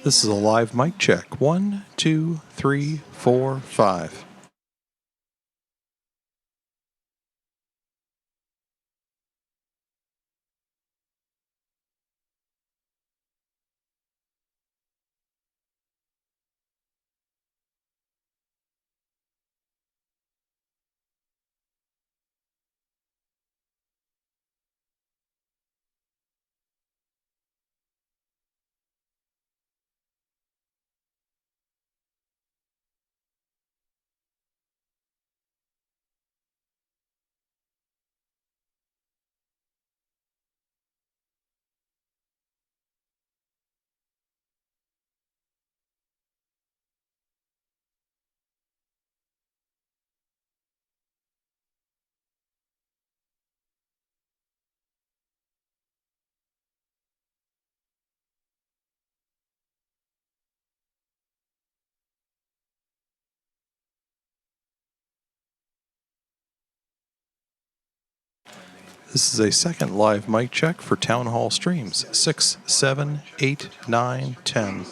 This is a live mic check. 1, 2, 3, 4, 5. This is a second live mic check for Town Hall streams 6, 7, 8, 9, 10.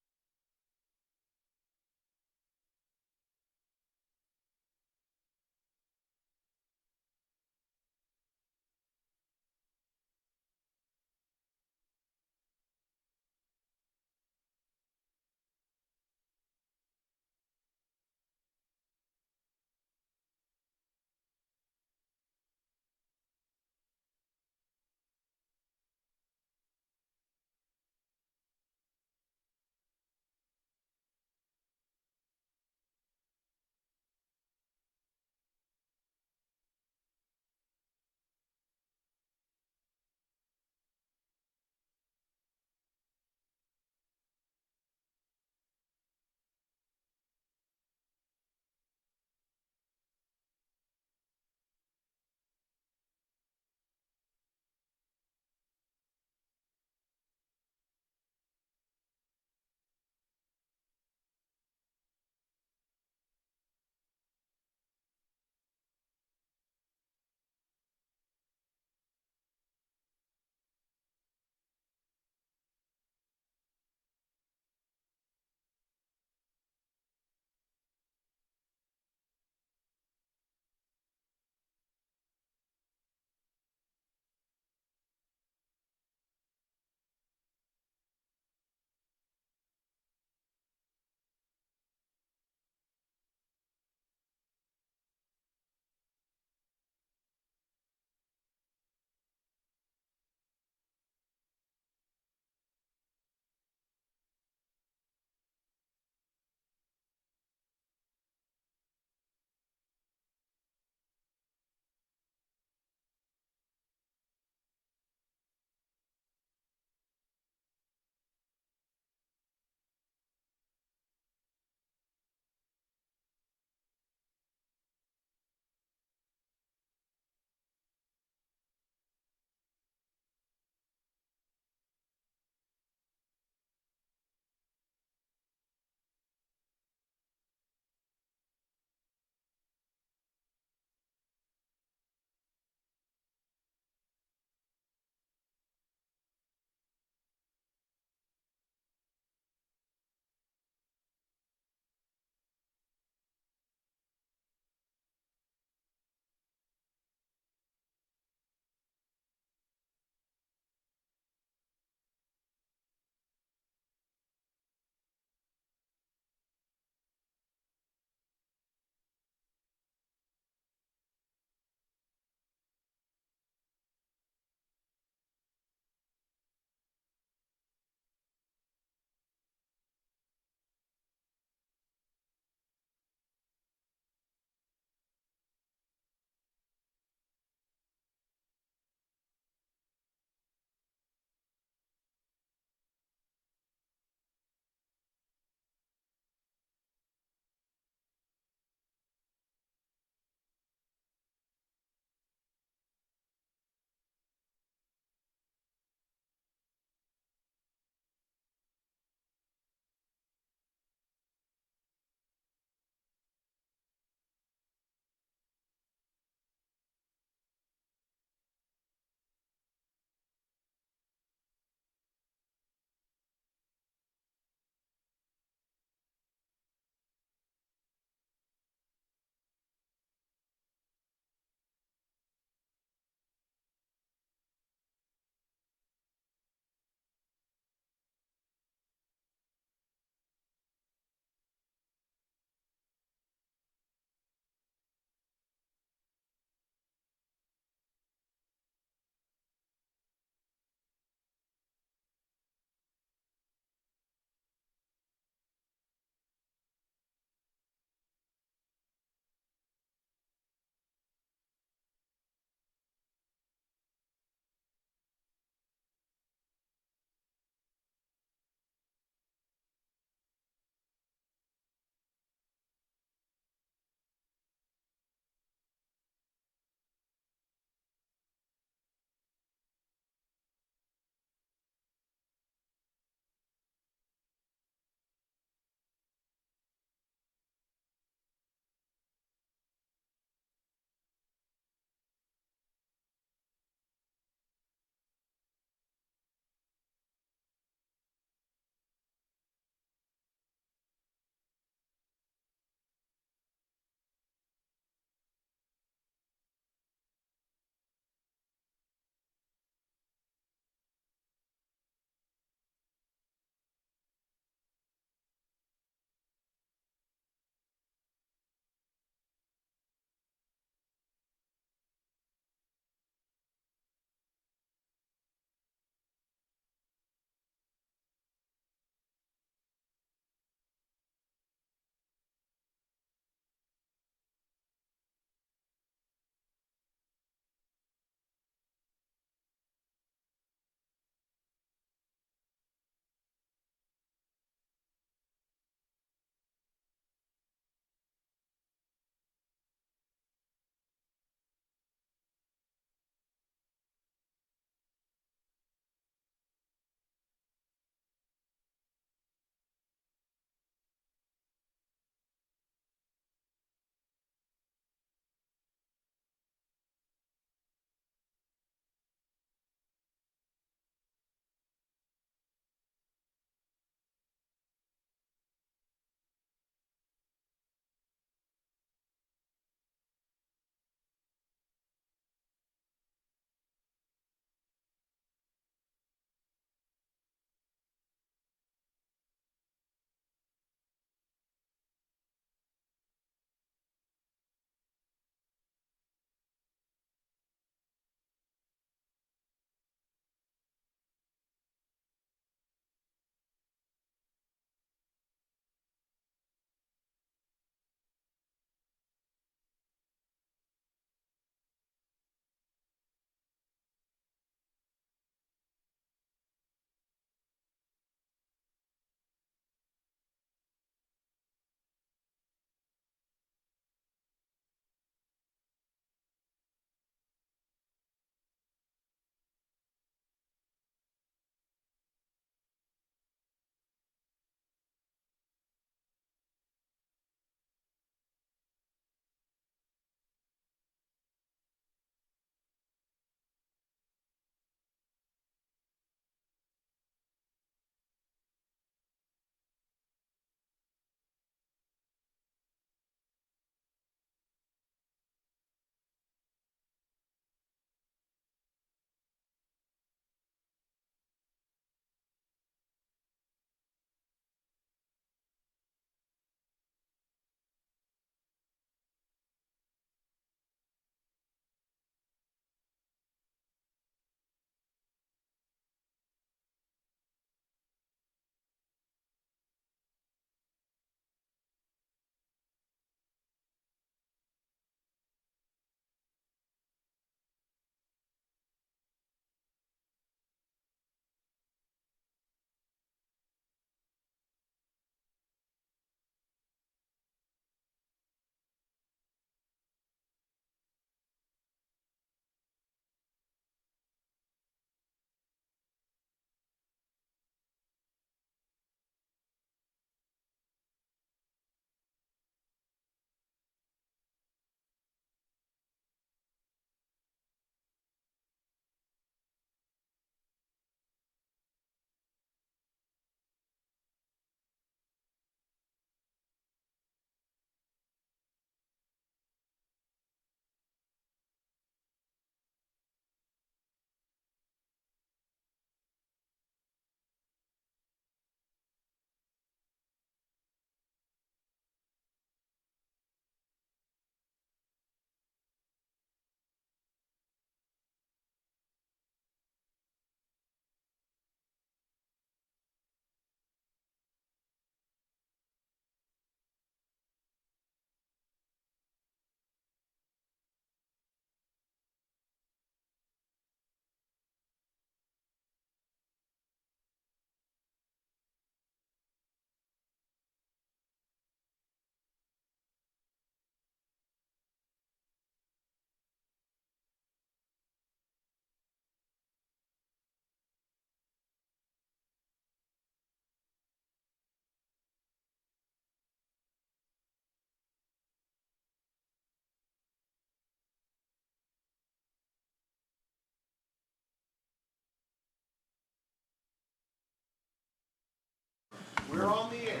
We're on the air.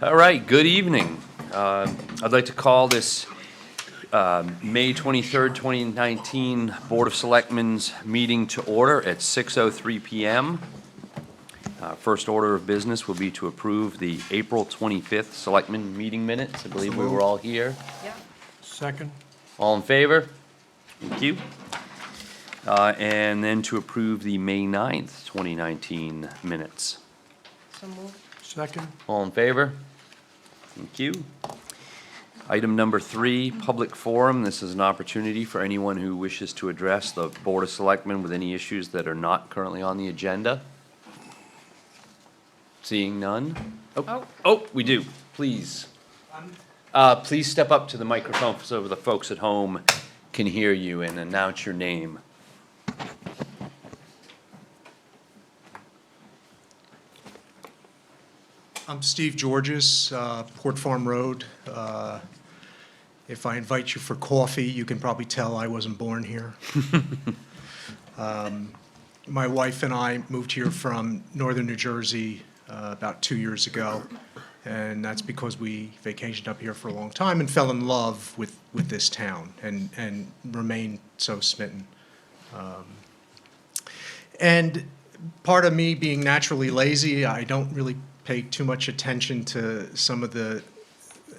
All right, good evening. I'd like to call this May 23rd, 2019 Board of Selectmen's meeting to order at 6:03 PM. First order of business will be to approve the April 25th Selectmen meeting minutes. I believe we were all here. Second. All in favor? Thank you. And then to approve the May 9th, 2019 minutes. So moved. Second. All in favor? Thank you. Item number 3, public forum. This is an opportunity for anyone who wishes to address the Board of Selectmen with any issues that are not currently on the agenda. Seeing none? Oh, we do. Please. Please step up to the microphone so the folks at home can hear you and announce your name. I'm Steve Georges, Port Farm Road. If I invite you for coffee, you can probably tell I wasn't born here. My wife and I moved here from northern New Jersey about 2 years ago, and that's because we vacationed up here for a long time and fell in love with this town and remained so smitten. And part of me being naturally lazy, I don't really pay too much attention to some of the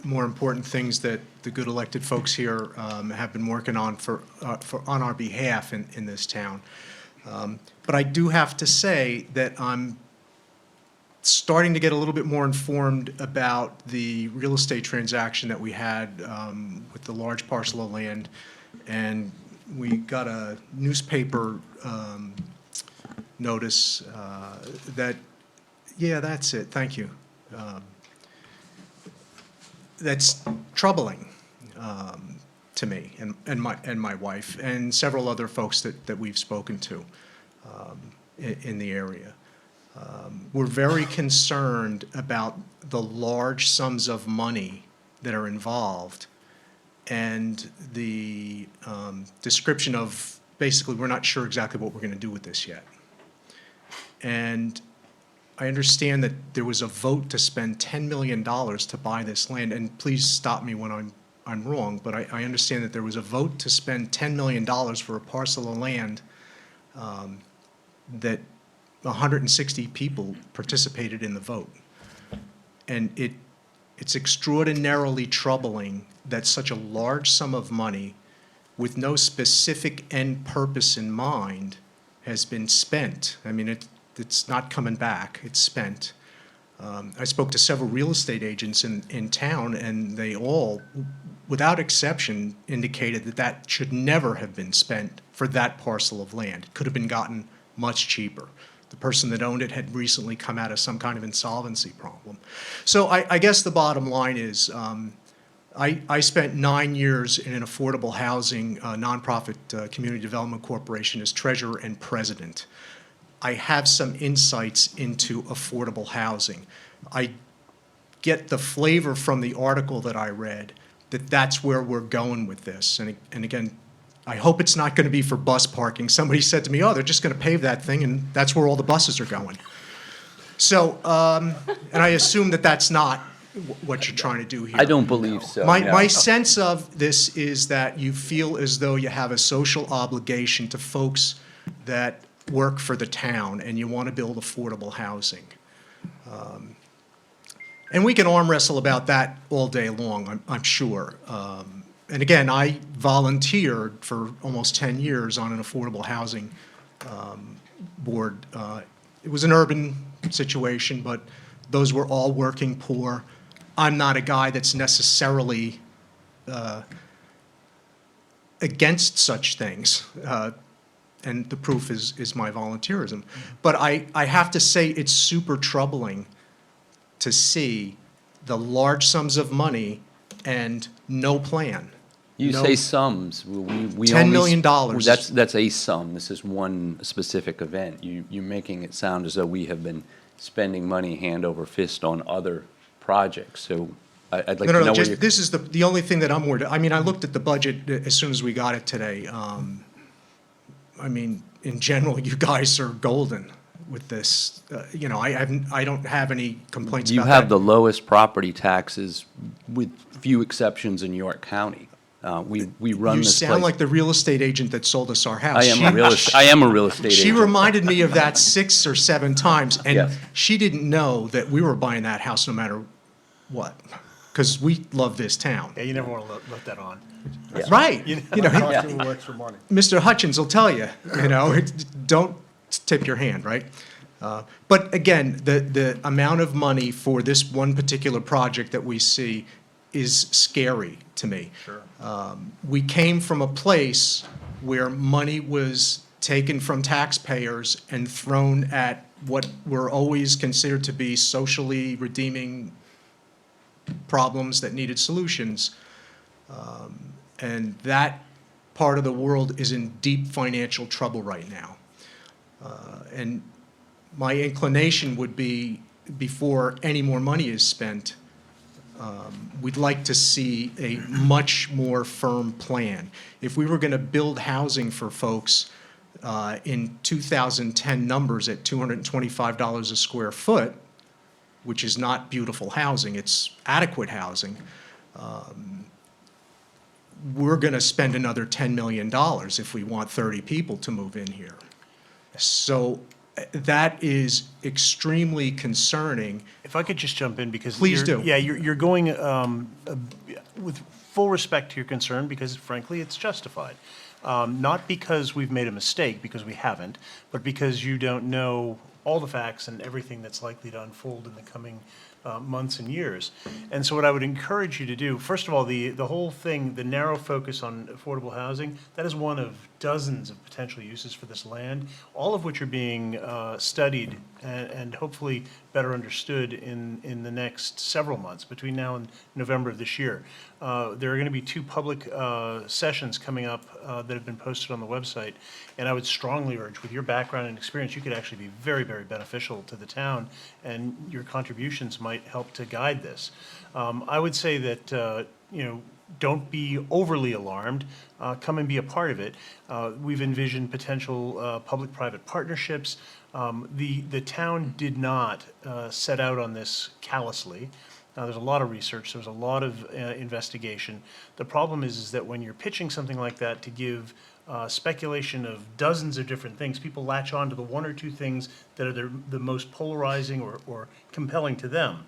more important things that the good elected folks here have been working on on our behalf in this town. But I do have to say that I'm starting to get a little bit more informed about the real estate transaction that we had with the large parcel of land, and we got a newspaper notice that, yeah, that's it, thank you. That's troubling to me and my wife and several other folks that we've spoken to in the area. We're very concerned about the large sums of money that are involved and the description of basically we're not sure exactly what we're going to do with this yet. And I understand that there was a vote to spend $10 million to buy this land, and please stop me when I'm wrong, but I understand that there was a vote to spend $10 million for a parcel of land that 160 people participated in the vote. And it's extraordinarily troubling that such a large sum of money with no specific end purpose in mind has been spent. I mean, it's not coming back, it's spent. I spoke to several real estate agents in town, and they all, without exception, indicated that should never have been spent for that parcel of land. It could have been gotten much cheaper. The person that owned it had recently come out of some kind of insolvency problem. So I guess the bottom line is I spent 9 years in an affordable housing nonprofit community development corporation as treasurer and president. I have some insights into affordable housing. I get the flavor from the article that I read that that's where we're going with this. And again, I hope it's not going to be for bus parking. Somebody said to me, oh, they're just going to pave that thing and that's where all the buses are going. So, and I assume that that's not what you're trying to do here. I don't believe so. My sense of this is that you feel as though you have a social obligation to folks that work for the town and you want to build affordable housing. And we can arm wrestle about that all day long, I'm sure. And again, I volunteered for almost 10 years on an affordable housing board. It was an urban situation, but those were all working poor. I'm not a guy that's necessarily against such things. And the proof is my volunteerism. But I have to say it's super troubling to see the large sums of money and no plan. You say sums. We $10 million. That's a sum. This is one specific event. You're making it sound as though we have been spending money hand over fist on other projects. So I'd like to know where you're... This is the only thing that I'm worried. I mean, I looked at the budget as soon as we got it today. I mean, in general, you guys are golden. with this. I don't have any complaints You about have that. the lowest property taxes with few exceptions in York County. We run You this sound place. like the real estate agent that sold us our house. I am a real estate She agent. reminded me of that 6 or 7 times, and Yes. she didn't know that we were buying that house no matter what, because we love this town. Yeah, you never want to let that on. Right. Costume works for money. Mr. Hutchins will tell you, don't tip your hand, right? But again, the amount of money for this one particular project that we see is scary to me. Sure. We came from a place where money was taken from taxpayers and thrown at what were always considered to be socially redeeming problems that needed solutions. And that part of the world is in deep financial trouble right now. And my inclination would be, before any more money is spent, we'd like to see a much more firm plan. If we were going to build housing for folks in 2010 numbers at $225 a square foot, which is not beautiful housing, it's adequate housing, we're going to spend another $10 million if we want 30 people to move in here. So that is extremely concerning. If I could just jump in, because Please do. Yeah, you're going with full respect to your concern, because frankly, it's justified. Not because we've made a mistake, because we haven't, but because you don't know all the facts and everything that's likely to unfold in the coming months and years. And so what I would encourage you to do, first of all, the whole thing, the narrow focus on affordable housing, that is one of dozens of potential uses for this land, all of which are being studied and hopefully better understood in the next several months, between now and November of this year. There are going to be 2 public sessions coming up that have been posted on the website, and I would strongly urge, with your background and experience, you could actually be very, very beneficial to the town, and your contributions might help to guide this. I would say that, don't be overly alarmed. Come and be a part of it. We've envisioned potential public-private partnerships. The town did not set out on this callously. There's a lot of research, there's a lot of investigation. The problem is that when you're pitching something like that to give speculation of dozens of different things, people latch on to the 1 or 2 things that are the most polarizing or compelling to them.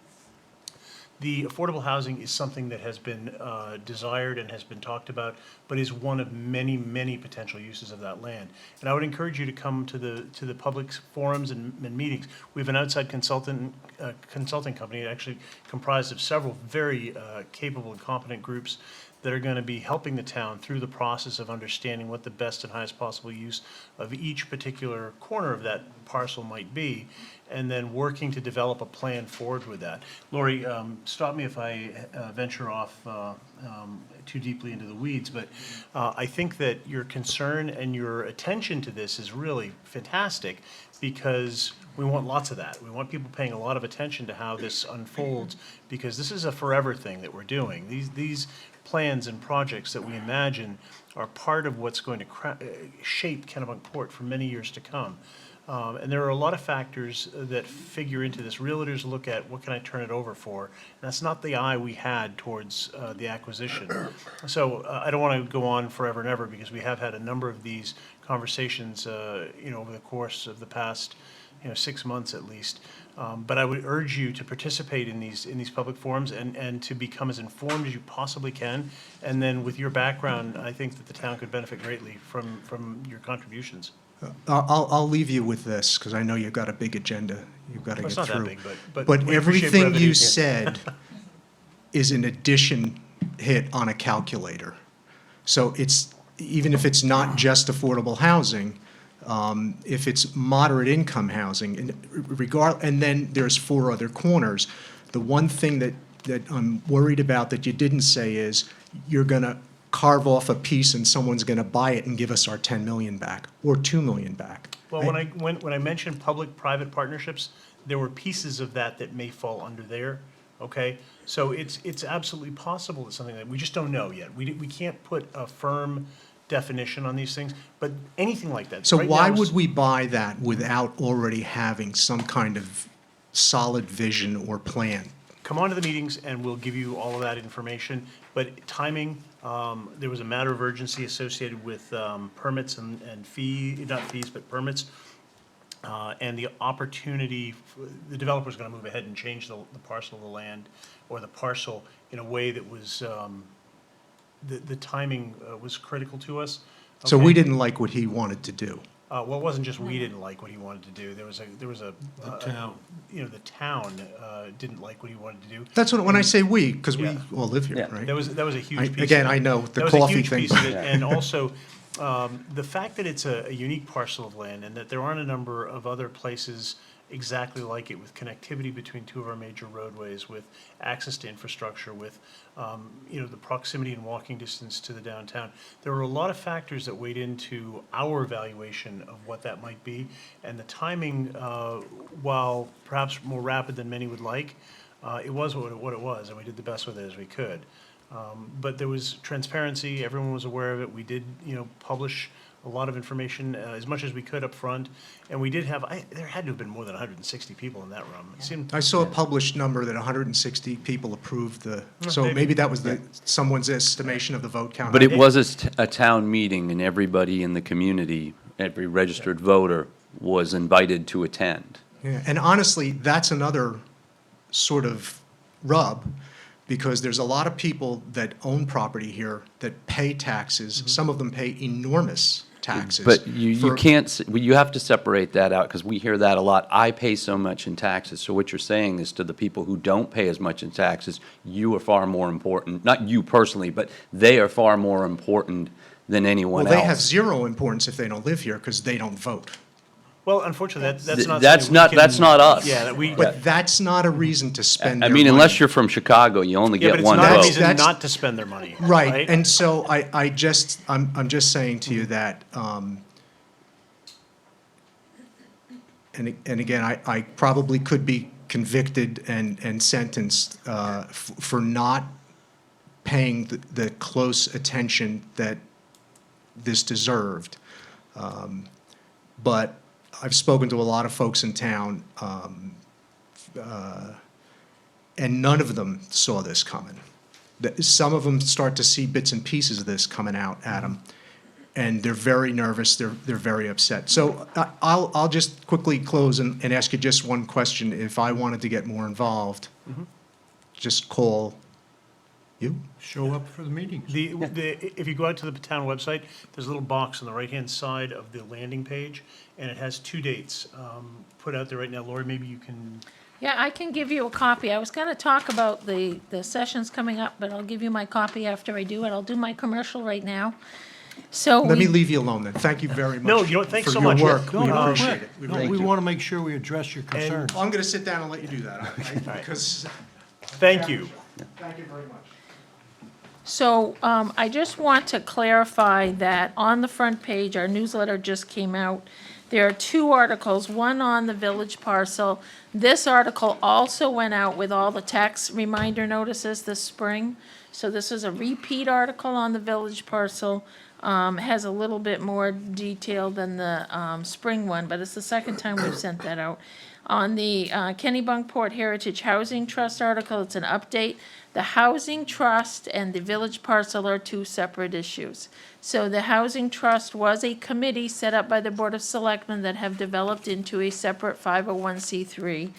The affordable housing is something that has been desired and has been talked about, but is one of many, many potential uses of that land. And I would encourage you to come to the public forums and meetings. We have an outside consulting company, actually comprised of several very capable and competent groups that are going to be helping the town through the process of understanding what the best and highest possible use of each particular corner of that parcel might be, and then working to develop a plan forward with that. Lori, stop me if I venture off too deeply into the weeds, but I think that your concern and your attention to this is really fantastic, because we want lots of that. We want people paying a lot of attention to how this unfolds, because this is a forever thing that we're doing. These plans and projects that we imagine are part of what's going to shape Kennebunkport for many years to come. And there are a lot of factors that figure into this. Realtors look at, what can I turn it over for? And that's not the eye we had towards the acquisition. So I don't want to go on forever and ever, because we have had a number of these conversations, over the course of the past 6 months at least. But I would urge you to participate in these public forums and to become as informed as you possibly can. And then with your background, I think that the town could benefit greatly from your contributions. I'll leave you with this, because I know you've got a big agenda you've got to Well, get it's not through. that big, but But we appreciate everything brevity. you said is an addition hit on a calculator. So it's, even if it's not just affordable housing, if it's moderate income housing, and then there's 4 other corners. The one thing that I'm worried about that you didn't say is, you're going to carve off a piece and someone's going to buy it and give us our 10 million back or 2 million back. Well, when I mentioned public-private partnerships, there were pieces of that may fall under there, okay? So it's absolutely possible that something that, we just don't know yet. We can't put a firm definition on these things, but anything like that. So Right why now, would we buy that without already having some kind of solid vision or plan? come on to the meetings and we'll give you all of that information. But timing, there was a matter of urgency associated with permits and not fees, but permits. And the opportunity, the developer's gonna move ahead and change the parcel of the land or the parcel in a way that was, the timing was critical to us. So Okay? we didn't like what he wanted to do. Well, it wasn't just we didn't like what he wanted to do. There was a. town. You know, the town didn't like what he wanted to do. That's when I say we, because we Yeah. all live here, Yeah. right? That was a huge piece. Again, of it. I know the That was a coffee huge thing. piece of it, and also the fact that it's a unique parcel of land and that there aren't a number of other places exactly like it with connectivity between two of our major roadways, with access to infrastructure, with the proximity and walking distance to the downtown. There were a lot of factors that weighed into our evaluation of what that might be, and the timing, while perhaps more rapid than many would like, it was what it was, and we did the best with it as we could. But there was transparency, everyone was aware of it, we did, publish a lot of information, as much as we could up front, and we did have, there had to have been more than 160 people in that room. It seemed, I saw a published number that 160 people approved so maybe. maybe that was someone's estimation of the vote count. But it was a town meeting, and everybody in the community, every registered voter, was invited to attend. Yeah, and honestly, that's another sort of rub, because there's a lot of people that own property here that pay taxes. Some of them pay enormous taxes. But you for- can't, you have to separate that out, because we hear that a lot. I pay so much in taxes. So what you're saying is, to the people who don't pay as much in taxes, you are far more important, not you personally, but they are far more important than anyone Well, else. they have zero importance if they don't live here, because they don't vote. well, unfortunately, that's not. That's something we not- can- that's not us. Yeah, that we, But that's not a reason to spend I their mean, money. unless you're from Chicago, you only yeah, but get it's one not a vote. reason That's- not to spend their money. Right, and so I'm just saying to you that, and again, I probably could be convicted and sentenced for not paying the close attention that this deserved. But I've spoken to a lot of folks in town, and none of them saw this coming. Some of them start to see bits and pieces of this coming out at them, and they're very nervous, they're very upset. So I'll just quickly close and ask you just one question. If I wanted to get more involved, just call you? Show up for the meetings. If you go out to the town website, there's a little box on the right-hand side of the landing page, and it has 2 dates put out there right now. Lori, maybe you can, Yeah, I can give you a copy. I was gonna talk about the sessions coming up, but I'll give you my copy after I do it. I'll do my commercial right now. So Let me we, leave you alone then. Thank you very much. No, you know what? Thanks so For much. your work. No, We no, appreciate it. We No, really we do. want to make sure we address your concerns. I'm going to sit down and let you do that, because, thank you. thank you very much. so, I just want to clarify that on the front page, our newsletter just came out. There are 2 articles, one on the village parcel. This article also went out with all the tax reminder notices this spring. So this is a repeat article on the village parcel. Has a little bit more detail than the spring one, but it's the second time we've sent that out. On the Kennebunkport Heritage Housing Trust article, it's an update. The Housing Trust and the Village Parcel are 2 separate issues. So the Housing Trust was a committee set up by the Board of Selectmen that have developed into a separate 501c3.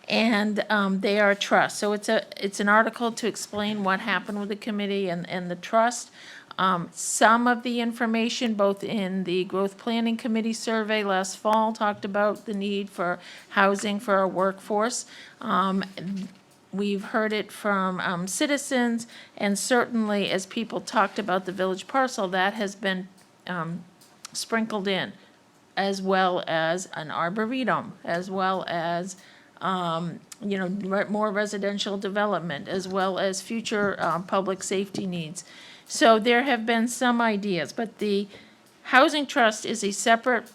And they are a trust. So it's an article to explain what happened with the committee and the trust. Some of the information, both in the Growth Planning Committee survey last fall, talked about the need for housing for our workforce. We've heard it from citizens, and certainly as people talked about the village parcel, that has been sprinkled in, as well as an arboretum, as well as more residential development, as well as future public safety needs. So there have been some ideas, but the Housing Trust is a separate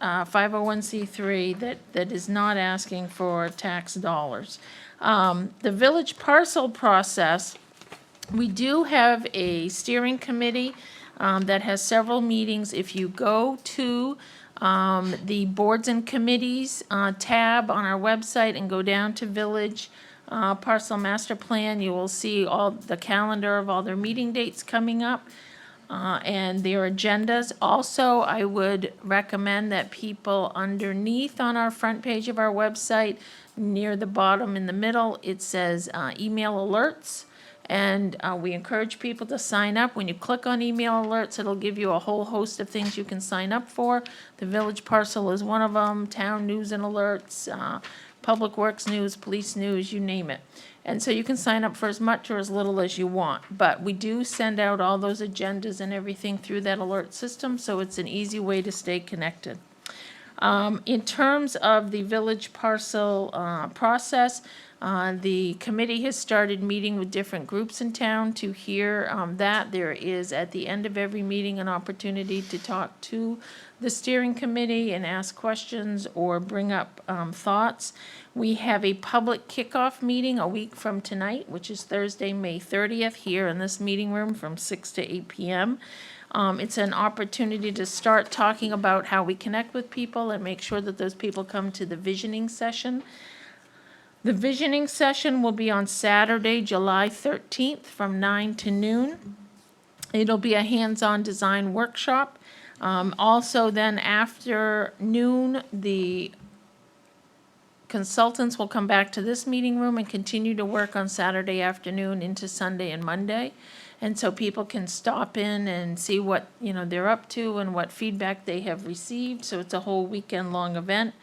501c3 that is not asking for tax dollars. The village parcel process, we do have a steering committee that has several meetings. If you go to the Boards and Committees tab on our website and go down to Village Parcel Master Plan, you will see all the calendar of all their meeting dates coming up and their agendas. Also, I would recommend that people underneath on our front page of our website, near the bottom in the middle, it says email alerts. And we encourage people to sign up. When you click on email alerts, it'll give you a whole host of things you can sign up for. The Village Parcel is one of them, town news and alerts, public works news, police news, you name it. And so you can sign up for as much or as little as you want. But we do send out all those agendas and everything through that alert system, so it's an easy way to stay connected. In terms of the Village Parcel process, the committee has started meeting with different groups in town to hear that. There is, at the end of every meeting, an opportunity to talk to the steering committee and ask questions or bring up thoughts. We have a public kickoff meeting a week from tonight, which is Thursday, May 30th, here in this meeting room from 6 to 8 p.m. It's an opportunity to start talking about how we connect with people and make sure that those people come to the visioning session. The visioning session will be on Saturday, July 13th from 9 to noon. It'll be a hands-on design workshop. Also then after noon, the consultants will come back to this meeting room and continue to work on Saturday afternoon into Sunday and Monday. And so people can stop in and see what, they're up to and what feedback they have received. So it's a whole weekend-long event.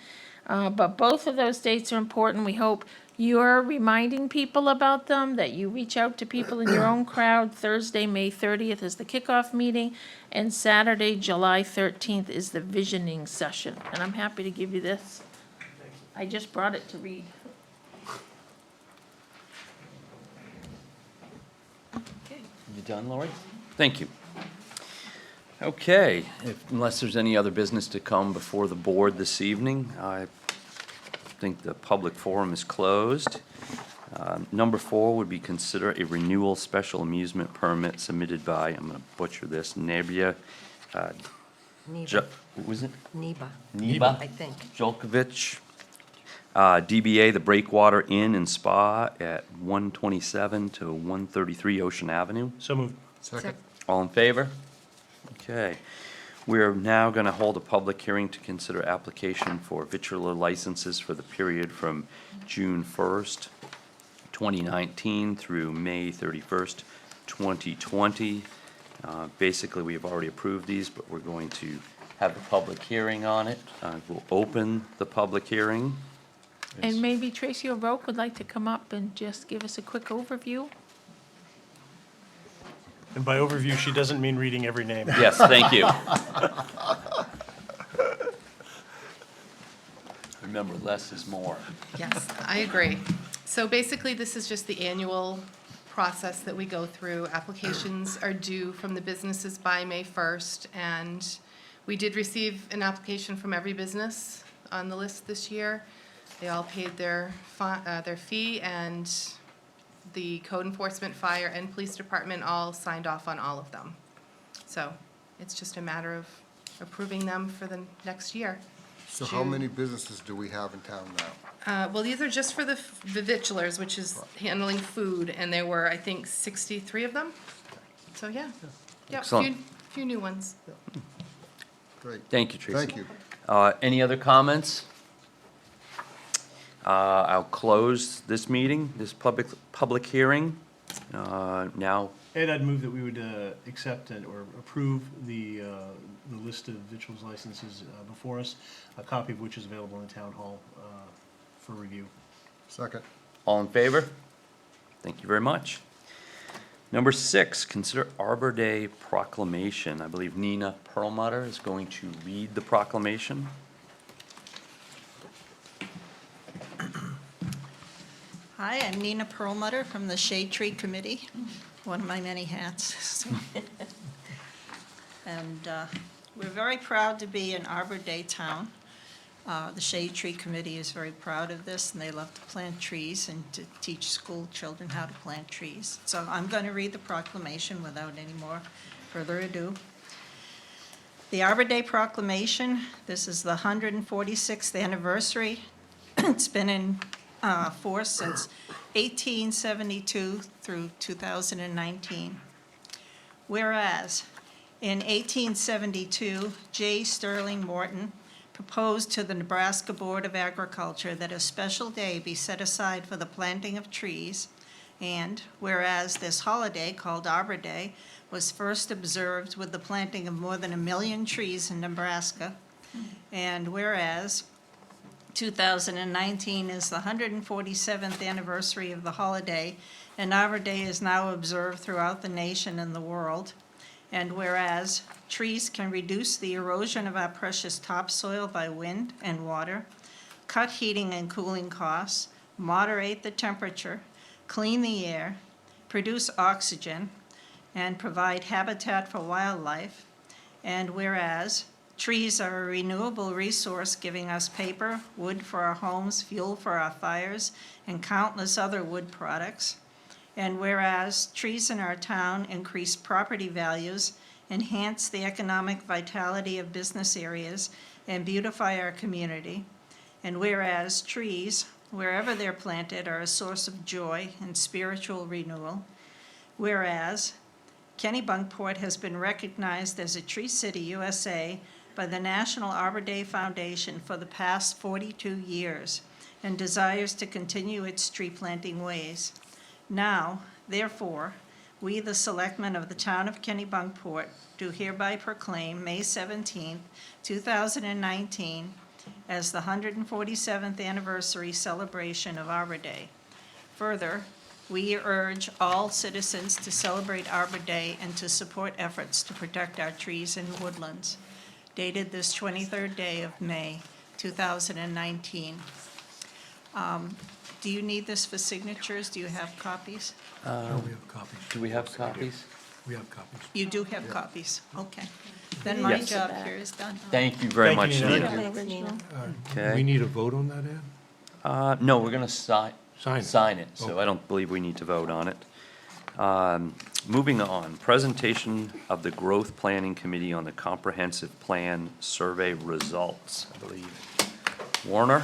But both of those dates are important. We hope you're reminding people about them, that you reach out to people in your own crowd. Thursday, May 30th is the kickoff meeting, and Saturday, July 13th is the visioning session. And I'm happy to give you this. I just brought it to read. You done, Lori? Thank you. Okay, unless there's any other business to come before the board this evening, I think the public forum is closed. Number 4 would be consider a renewal special amusement permit submitted by, I'm going to butcher this, Nebia, Neva. what was it? Neva, Neba I think. Jolkovich, DBA The Breakwater Inn and Spa at 127 to 133 Ocean Avenue. So moved. Second. All in favor? Okay. We're now going to hold a public hearing to consider application for vitrelar licenses for the period from June 1st, 2019 through May 31st, 2020. Basically, we have already approved these, but we're going to have a public hearing on it. We'll open the public hearing. And maybe Tracy O'Rourke would like to come up and just give us a quick overview. And by overview, she doesn't mean reading every name. Yes, thank you. Remember, less is more. Yes, I agree. So basically, this is just the annual process that we go through. Applications are due from the businesses by May 1st, and we did receive an application from every business on the list this year. They all paid their fee, and the code enforcement, fire, and police department all signed off on all of them. So it's just a matter of approving them for the next year. So how many businesses do we have in town now? Well, these are just for the vitulers, which is handling food, and there were, I think, 63 of them. So, yeah. Yeah, Excellent. few new ones. Great. Thank you, Tracy. Thank you. Any other comments? I'll close this meeting, this public hearing. Now, Ed, I'd move that we would accept or approve the list of victuals licenses before us, a copy of which is available in the town hall for review. Second. all in favor? Thank you very much. Number 6, consider Arbor Day proclamation. I believe Nina Perlmutter is going to read the proclamation. Hi, I'm Nina Perlmutter from the Shade Tree Committee, one of my many hats. And we're very proud to be an Arbor Day town. The Shade Tree Committee is very proud of this, and they love to plant trees and to teach school children how to plant trees. So I'm going to read the proclamation without any more further ado, the Arbor Day Proclamation, this is the 146th anniversary. It's been in force since 1872 through 2019. Whereas, in 1872, J. Sterling Morton proposed to the Nebraska Board of Agriculture that a special day be set aside for the planting of trees, and whereas this holiday, called Arbor Day, was first observed with the planting of more than 1 million trees in Nebraska, and whereas 2019 is the 147th anniversary of the holiday, and Arbor Day is now observed throughout the nation and the world, and whereas trees can reduce the erosion of our precious topsoil by wind and water, cut heating and cooling costs, moderate the temperature, clean the air, produce oxygen, and provide habitat for wildlife, and whereas trees are a renewable resource giving us paper, wood for our homes, fuel for our fires, and countless other wood products, and whereas trees in our town increase property values, enhance the economic vitality of business areas, and beautify our community, and whereas trees, wherever they're planted, are a source of joy and spiritual renewal, whereas Kennebunkport has been recognized as a Tree City USA by the National Arbor Day Foundation for the past 42 years and desires to continue its tree planting ways. Now, therefore, we, the selectmen of the town of Kennebunkport, do hereby proclaim May 17, 2019, as the 147th anniversary celebration of Arbor Day. Further, we urge all citizens to celebrate Arbor Day and to support efforts to protect our trees and woodlands. Dated this 23rd day of May, 2019. Do you need this for signatures? Do you have copies? No, we have copies. Do we have copies? We have copies. You do have copies, okay. Then my Yes. job here is done. Thank you very Thank you, much, Nina. Nina. Original. Okay. We need a vote on that, Ed? No, we're gonna sign Sign it. it, so Okay. I don't believe we need to vote on it. Moving on, presentation of the Growth Planning Committee on the Comprehensive Plan Survey Results, I believe. Warner?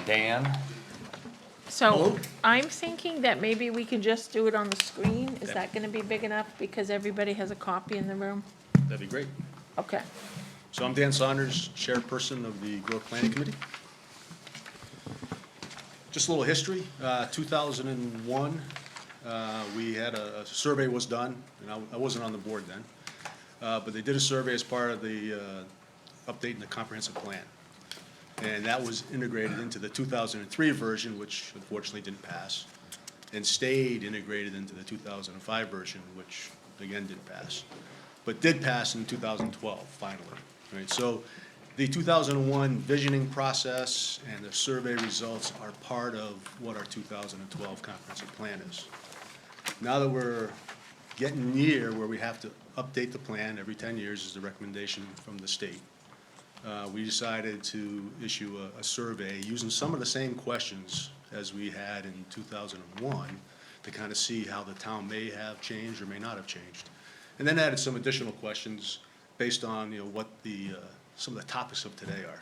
Dan? So I'm thinking that maybe we can just do it on the screen. Is that gonna be big enough because everybody has a copy in the room? That'd be great. Okay. So I'm Dan Saunders, chairperson of the Growth Planning Committee. Just a little history. 2001, we had a survey was done, and I wasn't on the board then, but they did a survey as part of the updating the comprehensive plan. And that was integrated into the 2003 version, which unfortunately didn't pass, and stayed integrated into the 2005 version, which again didn't pass, but did pass in 2012 finally. Right, so the 2001 visioning process and the survey results are part of what our 2012 comprehensive plan is. Now that we're getting near where we have to update the plan every 10 years is the recommendation from the state, we decided to issue a survey using some of the same questions as we had in 2001 to kind of see how the town may have changed or may not have changed. And then added some additional questions based on, what the, some of the topics of today are,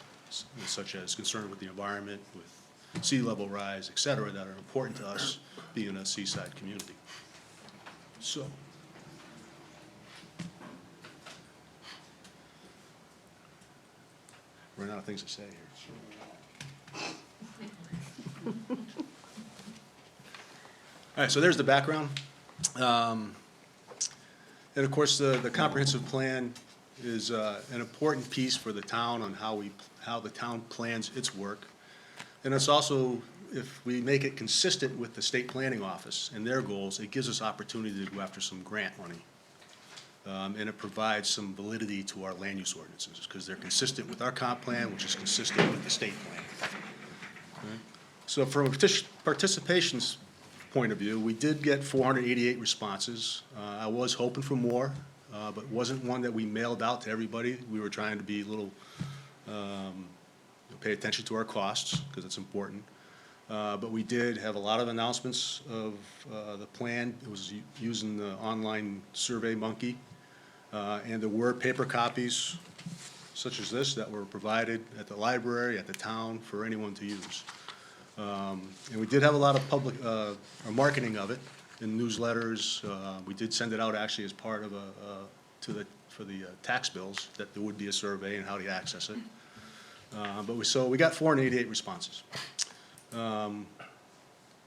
such as concern with the environment, with sea level rise, et cetera, that are important to us being a seaside community. So. Run out of things to say here. All right, so there's the background. And of course, the comprehensive plan is an important piece for the town on how the town plans its work. And it's also, if we make it consistent with the state planning office and their goals, it gives us opportunity to go after some grant money. And it provides some validity to our land use ordinances, because they're consistent with our comp plan, which is consistent with the state plan. Okay. So from a participation's point of view, we did get 488 responses. I was hoping for more, but wasn't one that we mailed out to everybody. We were trying to be a little, pay attention to our costs, because it's important. But we did have a lot of announcements of the plan. It was using the online Survey Monkey. And there were paper copies such as this that were provided at the library, at the town, for anyone to use. And we did have a lot of public, marketing of it in newsletters. We did send it out actually as part of for the tax bills, that there would be a survey and how to access it. So we got 488 responses. About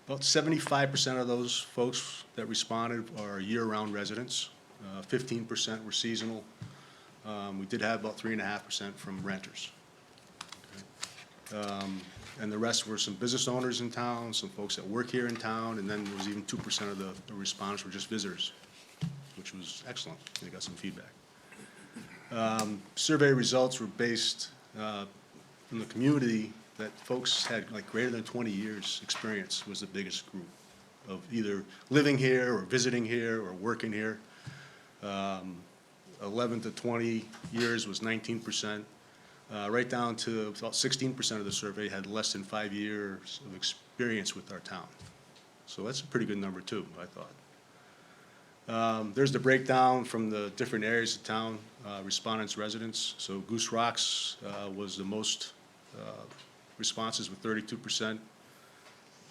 75% of those folks that responded are year-round residents. 15% were seasonal. We did have about 3.5% from renters. And the rest were some business owners in town, some folks that work here in town, and then there was even 2% of the respondents were just visitors, which was excellent. We got some feedback. Survey results were based from the community that folks had like greater than 20 years experience was the biggest group of either living here or visiting here or working here. 11 to 20 years was 19%. Right down to about 16% of the survey had less than 5 years of experience with our town. So that's a pretty good number too, I thought. There's the breakdown from the different areas of town, respondents, residents. So Goose Rocks was the most responses with 32%.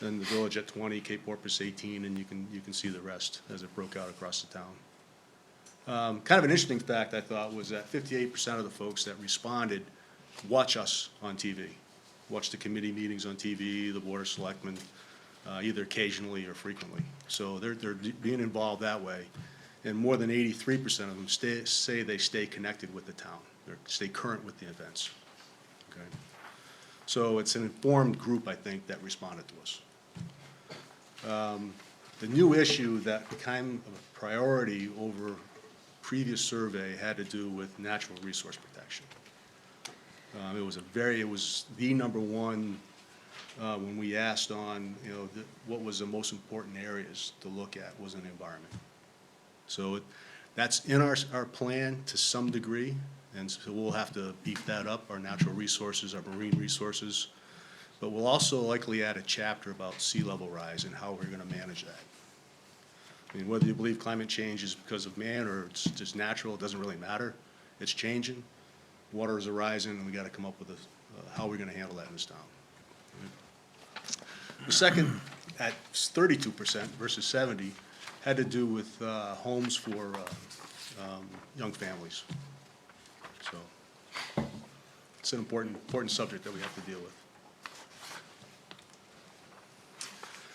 Then the Village at 20, Cape Porpoise 18, and you can see the rest as it broke out across the town. Kind of an interesting fact I thought was that 58% of the folks that responded watch us on TV, watch the committee meetings on TV, the Board of Selectmen, either occasionally or frequently. So they're being involved that way. And more than 83% of them say they stay connected with the town, or stay current with the events. Okay? So it's an informed group, I think, that responded to us. The new issue that became a priority over previous survey had to do with natural resource protection. It was the number one when we asked on, what was the most important areas to look at was in the environment. So that's in our plan to some degree, and so we'll have to beef that up, our natural resources, our marine resources. But we'll also likely add a chapter about sea level rise and how we're going to manage that. I mean, whether you believe climate change is because of man or it's just natural, it doesn't really matter. It's changing. Water is rising, and we got to come up with how we're going to handle that in this town. The second, at 32% versus 70, had to do with homes for young families. So it's an important subject that we have to deal with.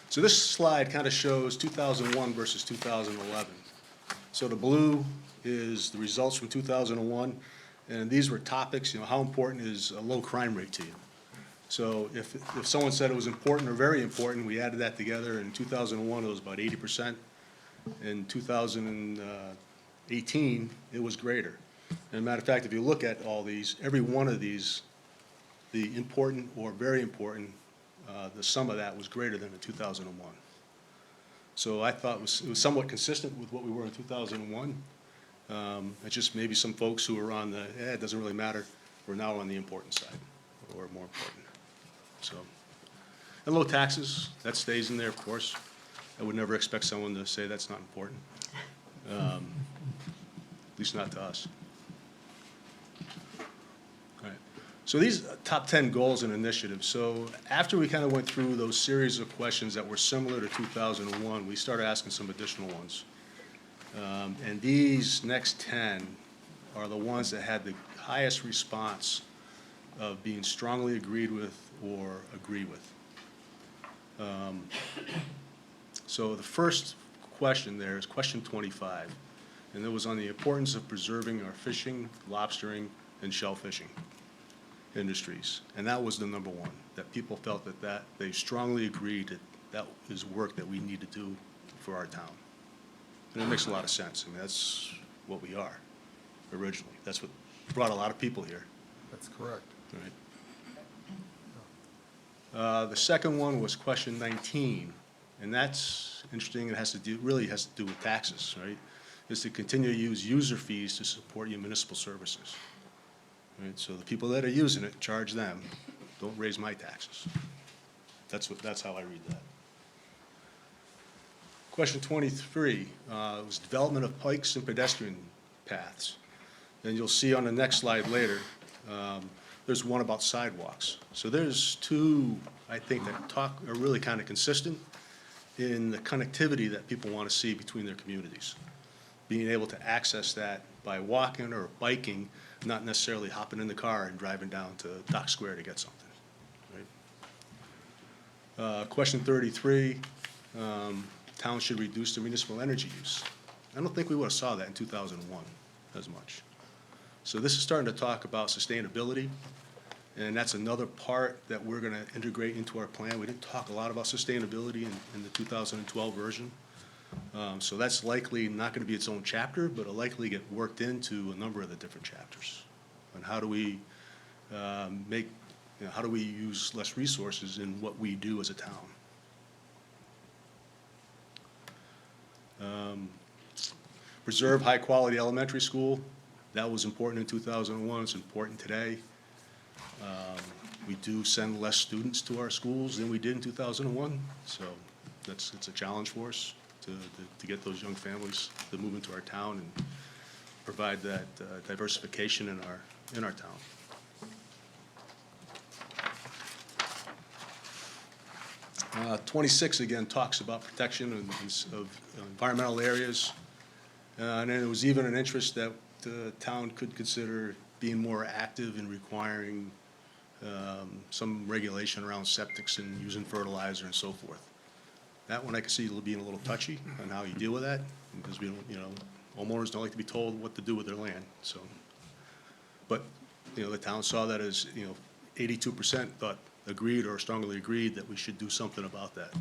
So this slide kind of shows 2001 versus 2011. So the blue is the results from 2001, and these were topics, how important is a low crime rate to you? So if someone said it was important or very important, we added that together. In 2001, it was about 80%. In 2018, it was greater. As a matter of fact, if you look at all these, every one of these, the important or very important, the sum of that was greater than in 2001. So I thought it was somewhat consistent with what we were in 2001. It's just maybe some folks who were on it doesn't really matter, we're now on the important side, or more important. So, and low taxes, that stays in there, of course. I would never expect someone to say that's not important, at least not to us. All right. So these top 10 goals and initiatives. So after we kind of went through those series of questions that were similar to 2001, we started asking some additional ones. And these next 10 are the ones that had the highest response of being strongly agreed with or agree with. So the first question there is question 25, and it was on the importance of preserving our fishing, lobstering, and shellfishing industries. And that was the number one, that people felt that they strongly agreed that is work that we need to do for our town. And it makes a lot of sense. I mean, that's what we are originally. That's what brought a lot of people here. That's correct. Right. The second one was question 19, and that's interesting. It really has to do with taxes, right? Is to continue to use user fees to support your municipal services. Right? So the people that are using it, charge them. Don't raise my taxes. That's how I read that. Question 23 was development of pikes and pedestrian paths. And you'll see on the next slide later, there's one about sidewalks. So there's two, I think, that are really kind of consistent in the connectivity that people want to see between their communities. Being able to access that by walking or biking, not necessarily hopping in the car and driving down to Dock Square to get something. Right? Question 33, towns should reduce their municipal energy use. I don't think we would have saw that in 2001 as much. So this is starting to talk about sustainability, and that's another part that we're going to integrate into our plan. We didn't talk a lot about sustainability in the 2012 version. So that's likely not going to be its own chapter, but it'll likely get worked into a number of the different chapters. And how do we how do we use less resources in what we do as a town? Preserve high-quality elementary school. That was important in 2001. It's important today. We do send less students to our schools than we did in 2001, so it's a challenge for us to get those young families to move into our town and provide that diversification in our town. Uh, 26 again talks about protection of environmental areas, and then there was even an interest that the town could consider being more active in requiring some regulation around septics and using fertilizer and so forth. That one I can see being a little touchy on how you deal with that, because we don't, homeowners don't like to be told what to do with their land. So, but the town saw that as 82% thought agreed or strongly agreed that we should do something about that.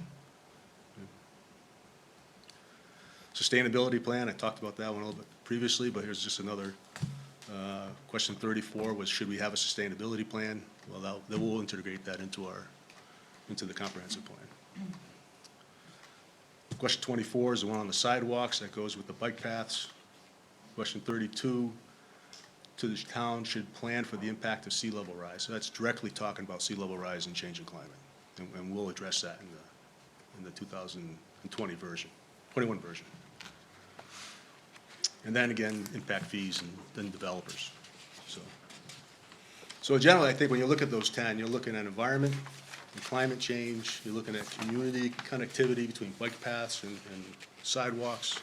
Sustainability plan, I talked about that one a little bit previously, but here's just another. Question 34 was, should we have a sustainability plan? Well, we'll integrate that into the comprehensive plan. Question 24 is the one on the sidewalks. That goes with the bike paths. Question 32, to the town should plan for the impact of sea level rise. So that's directly talking about sea level rise and changing climate. And we'll address that in the 2020 version, 21 version. And then again, impact fees and then developers. So generally, I think when you look at those 10, you're looking at environment and climate change, you're looking at community connectivity between bike paths and sidewalks,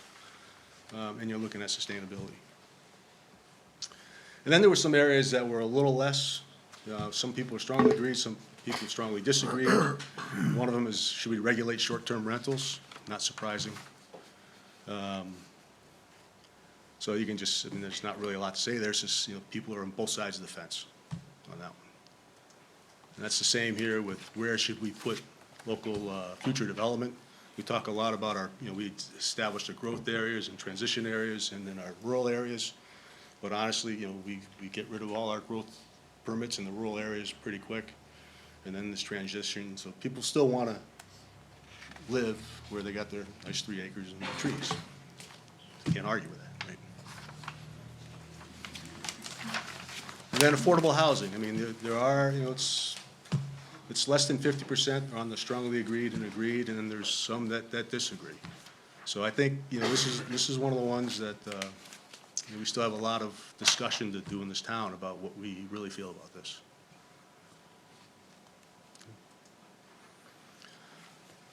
and you're looking at sustainability. And then there were some areas that were a little less. Some people strongly agreed, some people strongly disagreed. One of them is, should we regulate short-term rentals? Not surprising. So you can just, there's not really a lot to say there. It's just, people are on both sides of the fence on that one. And that's the same here with where should we put local future development. We talk a lot about we established our growth areas and transition areas and then our rural areas. But honestly, we get rid of all our growth permits in the rural areas pretty quick. And then this transition, so people still want to live where they got their nice 3 acres and trees. You can't argue with that. And then affordable housing. There are, it's less than 50% on the strongly agreed, and then there's some that disagree. So I think, this is one of the ones that we still have a lot of discussion to do in this town about what we really feel about this.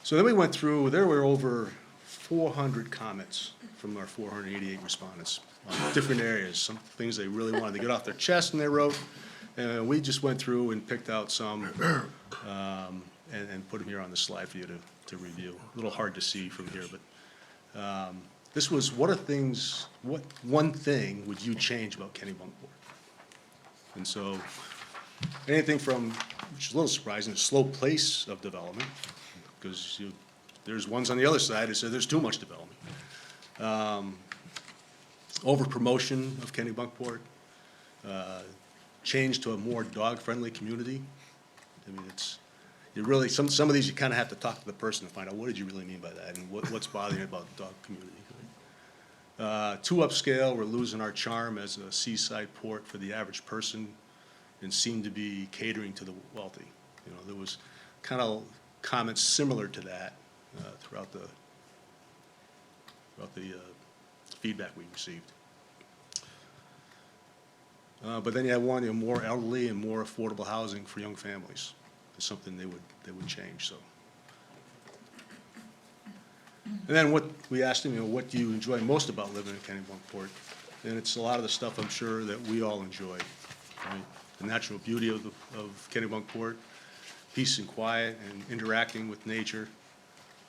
So then we went through, there were over 400 comments from our 488 respondents on different areas, some things they really wanted to get off their chest and they wrote. And we just went through and picked out some and put them here on the slide for you to review. A little hard to see from here, but this was, what one thing would you change about Kennebunkport? And so anything from, which is a little surprising, a slow pace of development, because there's ones on the other side that say there's too much development. Over promotion of Kennebunkport, change to a more dog-friendly community. You really, some of these you kind of have to talk to the person to find out what did you really mean by that and what's bothering you about the dog community. Too upscale, we're losing our charm as a seaside port for the average person and seem to be catering to the wealthy. There was kind of comments similar to that throughout the feedback we received. But then you have one, more elderly and more affordable housing for young families. It's something they would change, so. And then what we asked them, what do you enjoy most about living in Kennebunkport? And it's a lot of the stuff I'm sure that we all enjoy, right? The natural beauty of Kennebunkport, peace and quiet and interacting with nature,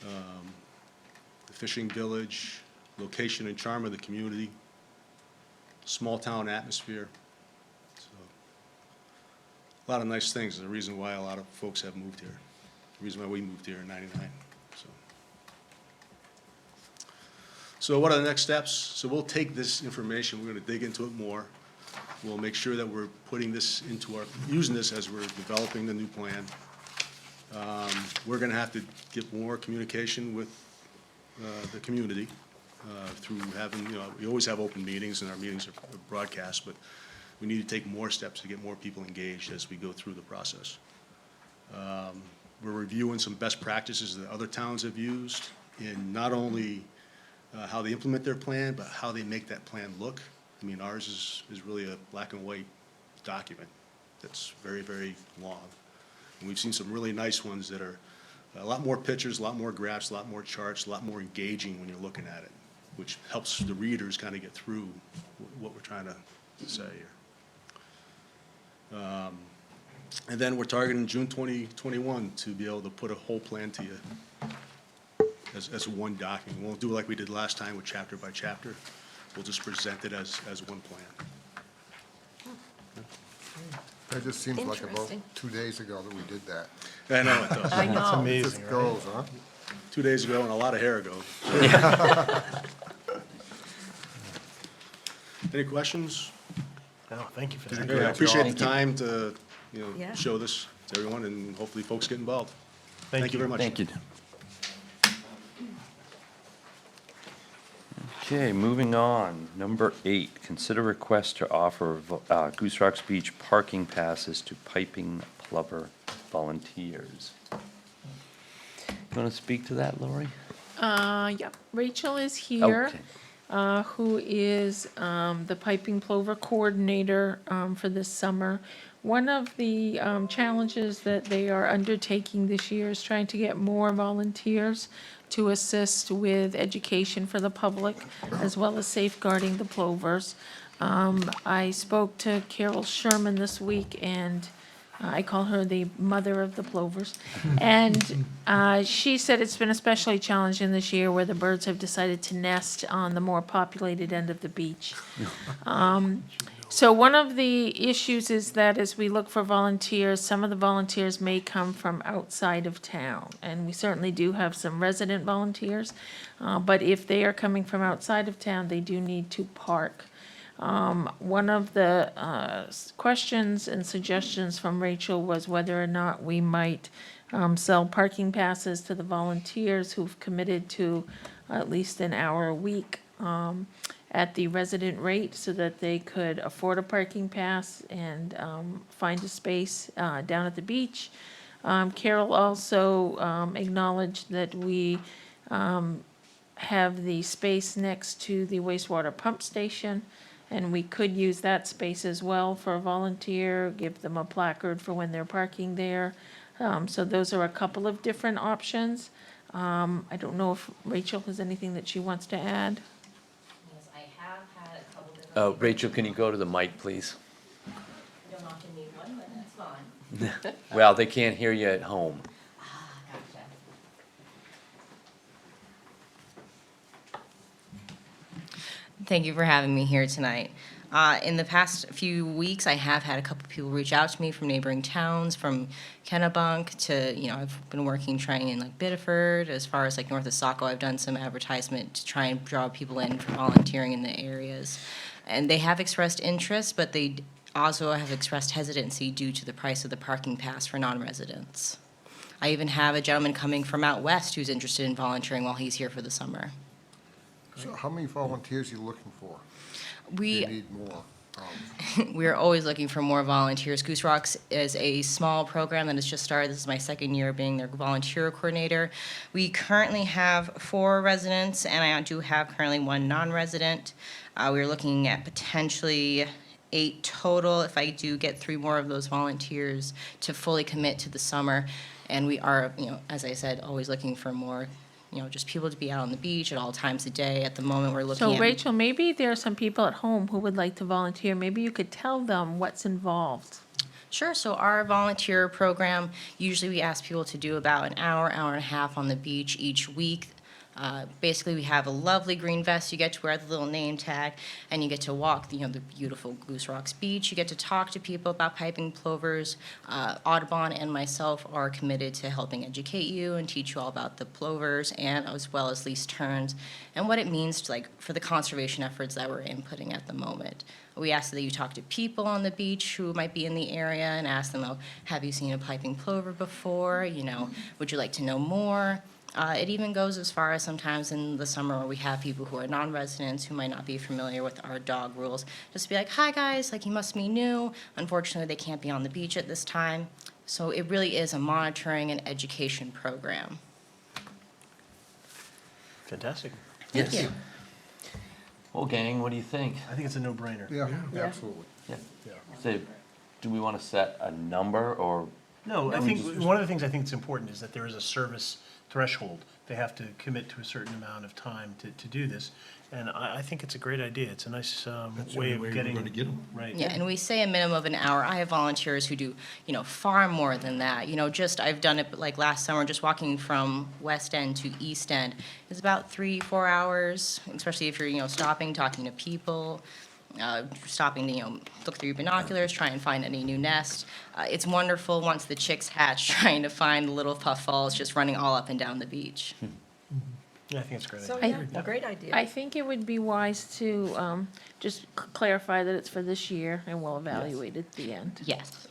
the fishing village, location and charm of the community, small town atmosphere. So, a lot of nice things. The reason why a lot of folks have moved here. The reason why we moved here in '99. So what are the next steps? So we'll take this information, we're gonna dig into it more. We'll make sure that we're putting this into using this as we're developing the new plan. We're gonna have to get more communication with the community through having, we always have open meetings and our meetings are broadcast, but we need to take more steps to get more people engaged as we go through the process. We're reviewing some best practices that other towns have used in not only how they implement their plan, but how they make that plan look. I mean, ours is really a black and white document that's very, very long. And we've seen some really nice ones that are a lot more pictures, a lot more graphs, a lot more charts, a lot more engaging when you're looking at it, which helps the readers kind of get through what we're trying to say here. And then we're targeting June 2021 to be able to put a whole plan to you as one document. We won't do it like we did last time with chapter by chapter. We'll just present it as one plan. That just seems like about Interesting. 2 days ago that we did that. I know it does. I know. It just goes, huh? 2 days ago and a lot of hair ago. Any questions? No, thank you for that. I appreciate the time to, Yeah. show this to everyone, and hopefully folks get involved. Thank you very much. Thank you. Okay, moving on. Number 8, consider request to offer Goose Rocks Beach parking passes to piping plover volunteers. You want to speak to that, Lori? Yeah, Rachel is here. Okay. Who is the piping plover coordinator for this summer. One of the challenges that they are undertaking this year is trying to get more volunteers to assist with education for the public, as well as safeguarding the plovers. I spoke to Carol Sherman this week, and I call her the mother of the plovers. And she said it's been especially challenging this year where the birds have decided to nest on the more populated end of the beach. So one of the issues is that as we look for volunteers, some of the volunteers may come from outside of town. And we certainly do have some resident volunteers. But if they are coming from outside of town, they do need to park. One of the questions and suggestions from Rachel was whether or not we might sell parking passes to the volunteers who've committed to at least an hour a week at the resident rate so that they could afford a parking pass and find a space down at the beach. Carol also acknowledged that we have the space next to the wastewater pump station, and we could use that space as well for a volunteer, give them a placard for when they're parking there. So those are a couple of different options. I don't know if Rachel has anything that she wants to add. Yes, I have had a couple different. Rachel, can you go to the mic, please? I don't often need one, but that's fine. Well, they can't hear you at home. Ah, gotcha. Thank you for having me here tonight. In the past few weeks, I have had a couple people reach out to me from neighboring towns, from Kennebunk to, I've been working trying in like Biddeford, as far as like north of Saco. I've done some advertisement to try and draw people in for volunteering in the areas. And they have expressed interest, but they also have expressed hesitancy due to the price of the parking pass for non-residents. I even have a gentleman coming from out west who's interested in volunteering while he's here for the summer. So how many volunteers are you looking for? Do you We, need more? problems. We are always looking for more volunteers. Goose Rocks is a small program that has just started. This is my second year being their volunteer coordinator. We currently have 4 residents, and I do have currently 1 non-resident. We're looking at potentially 8 total if I do get 3 more of those volunteers to fully commit to the summer. And we are, as I said, always looking for more, just people to be out on the beach at all times of day. At the moment, we're looking So at. Rachel, maybe there are some people at home who would like to volunteer. Maybe you could tell them what's involved. Sure. So our volunteer program, usually we ask people to do about an hour, hour and a half on the beach each week. Basically, we have a lovely green vest. You get to wear the little name tag, and you get to walk the beautiful Goose Rocks beach. You get to talk to people about piping plovers. Audubon and myself are committed to helping educate you and teach you all about the plovers, and as well as least terns, and what it means to, for the conservation efforts that we're inputting at the moment. We ask that you talk to people on the beach who might be in the area and ask them, have you seen a piping plover before? Would you like to know more? It even goes as far as sometimes in the summer where we have people who are non-residents who might not be familiar with our dog rules. Just be like, hi guys, you must be new. Unfortunately, they can't be on the beach at this time. So it really is a monitoring and education program. Fantastic. Thank you. Well, gang, what do you think? I think it's a no-brainer. Yeah, absolutely. Yeah. So, do we want to set a number or? No, I think, one of the things I think is important is that there is a service threshold. They have to commit to a certain amount of time to do this. And I think it's a great idea. It's a nice way of getting. We're gonna get 'em. Right. Yeah, and we say a minimum of an hour. I have volunteers who do, far more than that. I've done it like last summer, just walking from West End to East End. It's about 3-4 hours, especially if you're, stopping, talking to people, stopping to, look through your binoculars, try and find any new nests. It's wonderful once the chicks hatch, trying to find the little puffballs just running all up and down the beach. Yeah, I think it's a great So, idea. yeah, great idea. I think it would be wise to just clarify that it's for this year, and we'll evaluate at the end. Yes.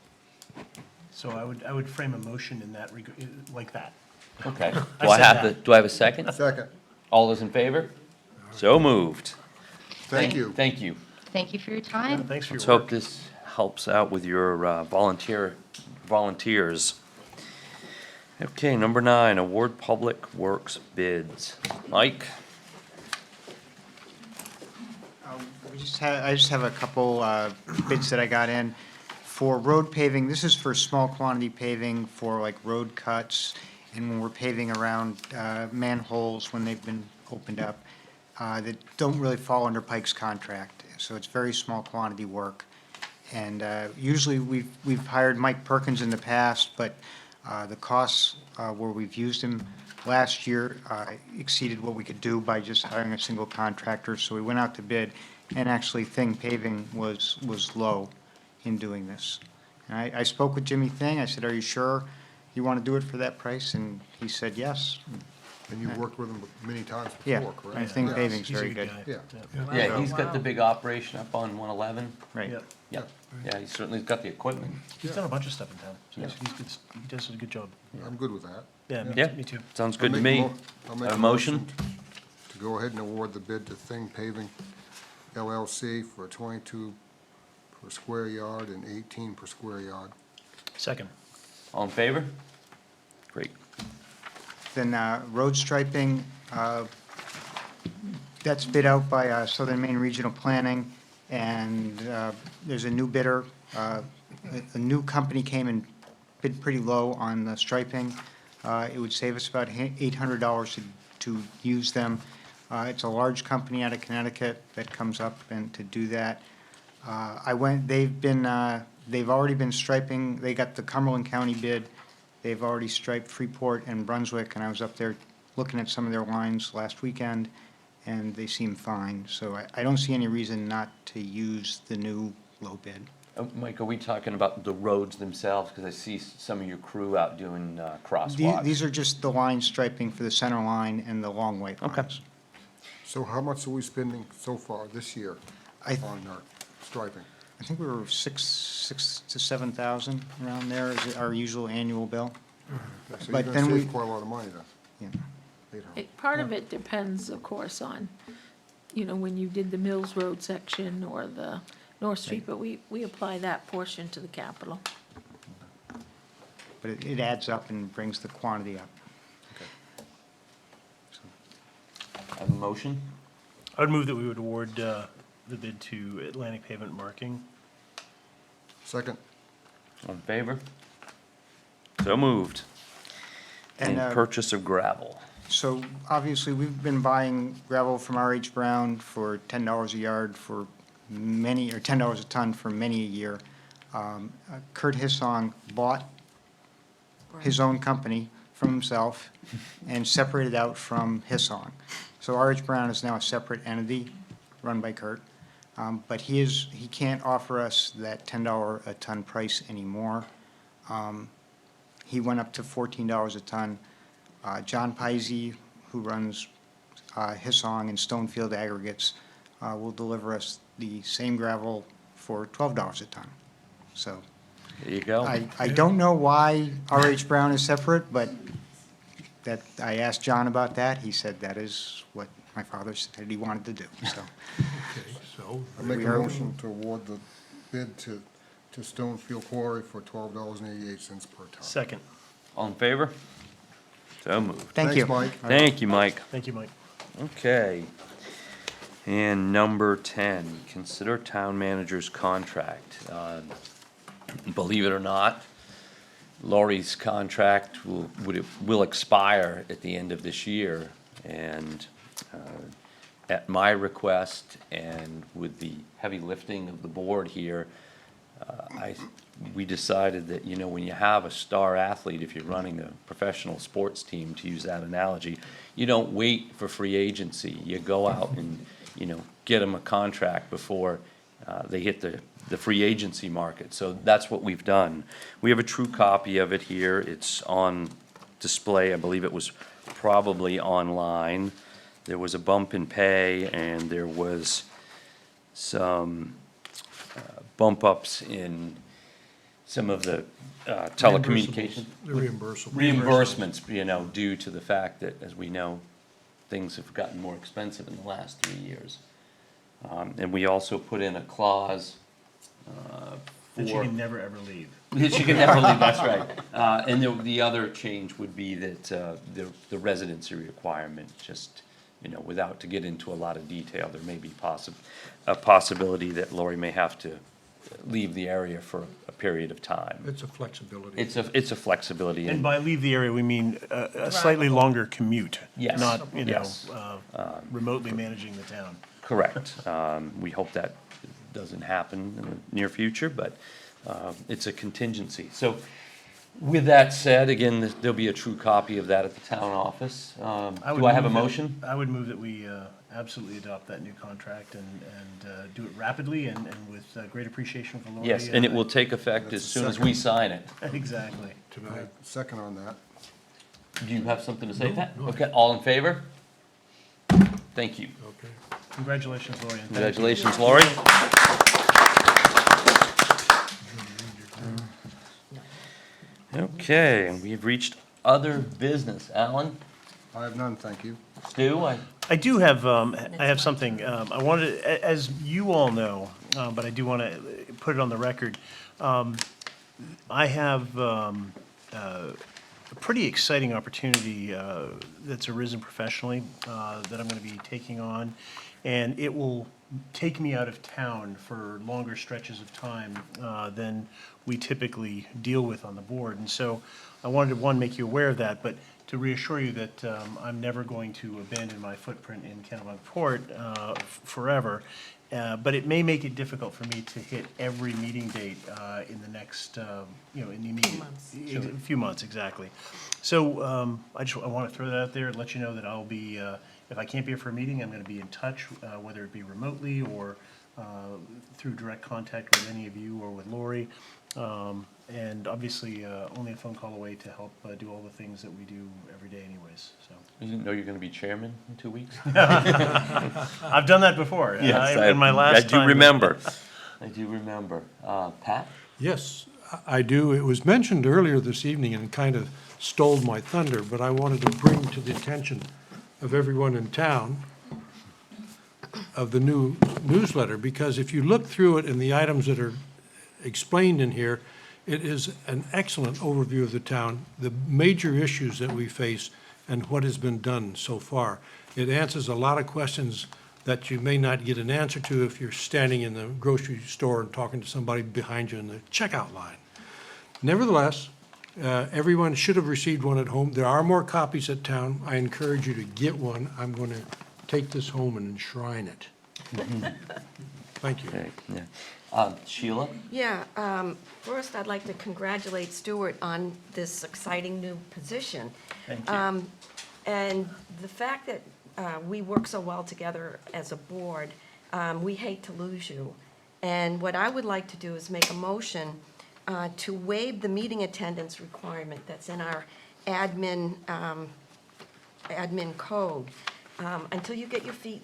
So I would frame a motion in that, like that. Okay. I Do I said have that. do I have a second? Second, All those in favor? So moved. thank you. Thank you. Thank you for your Yeah, time. thanks for Let's your hope work. this helps out with your volunteers. Okay, number 9, award public works bids. Mike? I just have a couple bids that I got in. For road paving, this is for small quantity paving for road cuts and when we're paving around manholes when they've been opened up that don't really fall under Pike's contract. So it's very small quantity work. And usually we've hired Mike Perkins in the past, but the costs where we've used him last year exceeded what we could do by just hiring a single contractor. So we went out to bid, and actually Thing Paving was low in doing this. And I spoke with Jimmy Thing. I said, are you sure you want to do it for that price? And he said yes. And you've worked with him many times Yeah, before, correct? I think Yes. paving's He's a very good good. guy. Yeah. Yeah, he's got the big operation up on 111. Right. Yep. Yeah, yeah, he certainly's got the equipment. He's done a bunch of stuff in town, so he's good, he does a good job. I'm good with that. Yeah, Yeah. me too. Sounds I'll good to make a me. mo- I'll make Have a a motion? To go ahead and award the bid to Thing Paving LLC for 22 per square yard and 18 per square yard. Second. All in favor? Great. Then road striping, that's bid out by Southern Maine Regional Planning, and there's a new bidder. A new company came and bid pretty low on the striping. It would save us about $800 to use them. It's a large company out of Connecticut that comes up and to do that. They've already been striping, they got the Cumberland County bid. They've already striped Freeport and Brunswick, and I was up there looking at some of their lines last weekend, and they seem fine. So I don't see any reason not to use the new low bid. Mike, are we talking about the roads themselves? Because I see some of your crew out doing The- crosswalks. These are just the line striping for the center line and the long white Okay. lines. So how much are we spending so far this year I- on our striping? I think we were six to 7,000 around there is our usual annual bill. So you're But gonna then we- save quite a lot of money then. Yeah. 800. Part of it depends, of course, on, when you did the Mills Road section or the North Street, but we apply that portion to the capital. But it adds up and brings the quantity up. Have a motion? I would move that we would award the bid to Atlantic Pavement Marking. Second. All in favor? So moved. And And, purchase of gravel. So obviously, we've been buying gravel from R.H. Brown for $10 a yard for many, or $10 a ton for many a year. Kurt Hissong bought his own company from himself and separated out from Hissong. So R.H. Brown is now a separate entity run by Kurt. But he can't offer us that $10 a ton price anymore. He went up to $14 a ton. John Pisey, who runs Hissong and Stonefield Aggregates, will deliver us the same gravel for $12 a ton. So There you go. I don't know why R.H. Brown is separate, but that, I asked John about that. He said that is what my father said he wanted to do, so. Okay, so, I make We a are- motion to award the bid to Stonefield Quarry for $12.88 per ton. Second. All in favor? So moved. Thank you. Thanks, Mike. Thank you, Mike. Thank you, Mike. Okay. And number 10, consider town manager's contract. Believe it or not, Lori's contract will expire at the end of this year. And at my request and with the heavy lifting of the board here, we decided that, you know, when you have a star athlete, if you're running a professional sports team, to use that analogy, you don't wait for free agency. You go out and, you know, get them a contract before they hit the free agency market. So that's what we've done. We have a true copy of it here. It's on display. I believe it was probably online. There was a bump in pay, and there was some bump ups in some of the telecommunications. they're reimbursable. Reimbursements, you know, due to the fact that, as we know, things have gotten more expensive in the last 3 years. And we also put in a clause That you for. can never, ever leave. That you can never leave, that's right. And the other change would be that the residency requirement, just, you know, without to get into a lot of detail, there may be a possibility that Lori may have to leave the area for a period of time. It's a flexibility. It's a flexibility. And by leave the area, we mean a slightly longer commute. Yes. Not, you know, Yes. remotely managing the town. Correct. We hope that doesn't happen in the near future, but it's a contingency. So with that said, again, there'll be a true copy of that at the town office. Do I have a motion? I would move that we absolutely adopt that new contract and do it rapidly and with great appreciation for Lori. Yes, and it will take effect as soon as we sign it. Exactly. Tonight. Second on that. Do you have something to say, No, Pat? no. Okay, all in favor? Thank you. Okay. Congratulations, Lori. and thank you. Congratulations, Lori. Okay, and we've reached other business. Alan, I have none, thank you. Stu, I do have, I have something, I wanted, as you all know, but I do want to put it on the record. I have a pretty exciting opportunity that's arisen professionally that I'm going to be taking on, and it will take me out of town for longer stretches of time than we typically deal with on the board. And so I wanted to, one, make you aware of that, but to reassure you that I'm never going to abandon my footprint in Kennebunkport forever. But it may make it difficult for me to hit every meeting date in the next, you know, in the immediate. A few months, exactly. So I want to throw that out there and let you know that I'll be, if I can't be here for a meeting, I'm going to be in touch, whether it be remotely or through direct contact with any of you or with Lori. And obviously, only a phone call away to help do all the things that we do every day anyways, so. you didn't know you're going to be chairman in 2 weeks? I've done that before. Yes, in my last time. I do remember. I do remember. Pat? Yes, I do. It was mentioned earlier this evening and kind of stole my thunder, but I wanted to bring to the attention of everyone in town of the new newsletter, because if you look through it and the items that are explained in here, it is an excellent overview of the town, the major issues that we face, and what has been done so far. It answers a lot of questions that you may not get an answer to if you're standing in the grocery store and talking to somebody behind you in the checkout line. Nevertheless, everyone should have received one at home. There are more copies at town. I encourage you to get one. I'm going to take this home and enshrine it. Thank you. Okay, yeah. Sheila? Yeah, first I'd like to congratulate Stuart on this exciting new position. Thank you. And the fact that we work so well together as a board, we hate to lose you. And what I would like to do is make a motion to waive the meeting attendance requirement that's in our admin code until you get your feet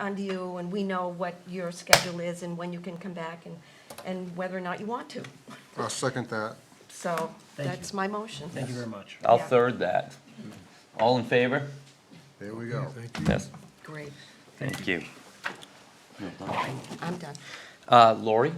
under you and we know what your schedule is and when you can come back and whether or not you want to. I'll second that. So Thank that's my motion. Thank you very much. I'll Yeah. third that. All in favor? There we go. Thank you. Yes. Great. Thank you. I'm done. Lori?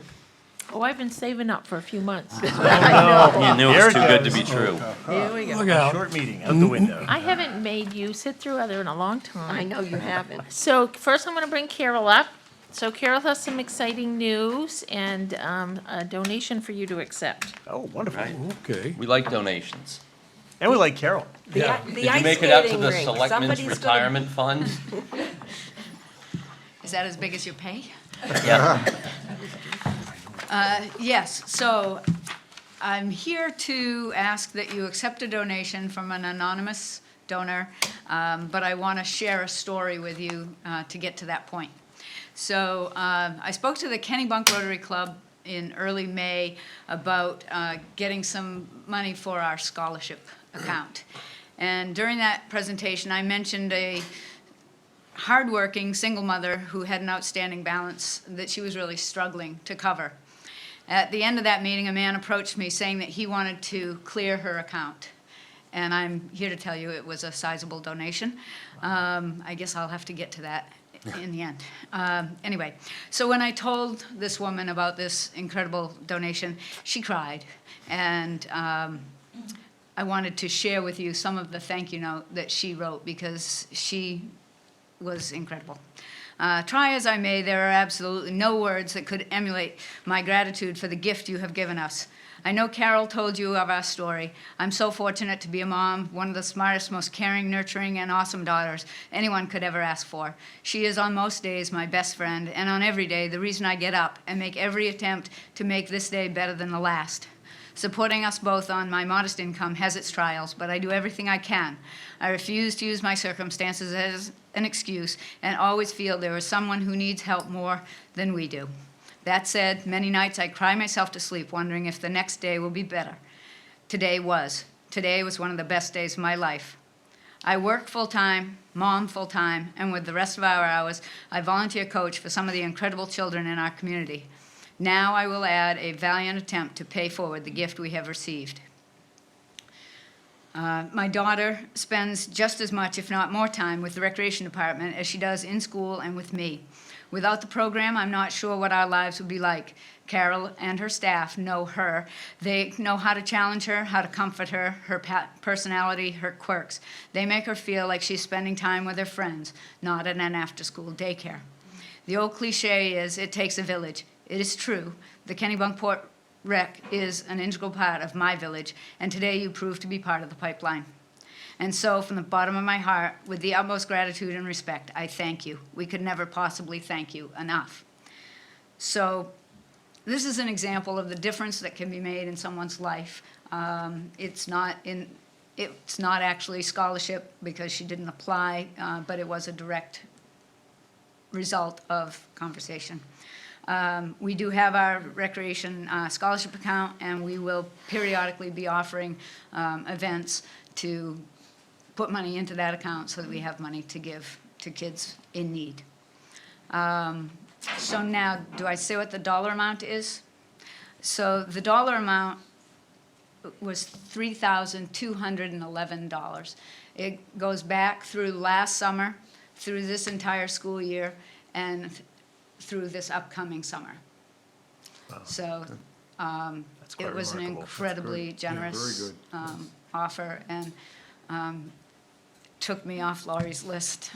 Oh, I've been saving up for a few months. You knew it There was it too good to goes. be true. Here we go. Look out. Short meeting, out the window. I haven't made you sit through other in a long time. I know you haven't. So first, I'm going to bring Carol up. So Carol has some exciting news and a donation for you to accept. Oh, wonderful. Right. Okay. We like donations. And we like Carol. Yeah. The Did you ice make it out to skating the rink. Selectmen's Somebody's gonna- Retirement Fund? Is that as big as your pay? Yeah. Yes, so I'm here to ask that you accept a donation from an anonymous donor, but I want to share a story with you to get to that point. So I spoke to the Kennebunk Rotary Club in early May about getting some money for our scholarship account. And during that presentation, I mentioned a hardworking single mother who had an outstanding balance that she was really struggling to cover. At the end of that meeting, a man approached me saying that he wanted to clear her account. And I'm here to tell you it was a sizable donation. I guess I'll have to get to that in the end. Anyway, so when I told this woman about this incredible donation, she cried. And I wanted to share with you some of the thank you note that she wrote because she was incredible. Try as I may, there are absolutely no words that could emulate my gratitude for the gift you have given us. I know Carol told you of our story. I'm so fortunate to be a mom, one of the smartest, most caring, nurturing, and awesome daughters anyone could ever ask for. She is on most days my best friend, and on every day the reason I get up and make every attempt to make this day better than the last. Supporting us both on my modest income has its trials, but I do everything I can. I refuse to use my circumstances as an excuse and always feel there is someone who needs help more than we do. That said, many nights I cry myself to sleep wondering if the next day will be better. Today was. Today was one of the best days of my life. I work full-time, mom full-time, and with the rest of our hours, I volunteer coach for some of the incredible children in our community. Now I will add a valiant attempt to pay forward the gift we have received. My daughter spends just as much, if not more time, with the Recreation Department as she does in school and with me. Without the program, I'm not sure what our lives would be like. Carol and her staff know her. They know how to challenge her, how to comfort her, her personality, her quirks. They make her feel like she's spending time with her friends, not in an after-school daycare. The old cliche is, it takes a village. It is true. The Kennebunkport Rec is an integral part of my village, and today you prove to be part of the pipeline. And so, from the bottom of my heart, with the utmost gratitude and respect, I thank you. We could never possibly thank you enough. So, this is an example of the difference that can be made in someone's life. It's not actually scholarship because she didn't apply, but it was a direct result of conversation. We do have our recreation scholarship account, and we will periodically be offering events to put money into that account so that we have money to give to kids in need. So now, do I say what the dollar amount is? So the dollar amount was $3,211. It goes back through last summer, through this entire school year, and through this upcoming summer. So That's quite it was an remarkable. incredibly generous good. offer, and took me off Laurie's list.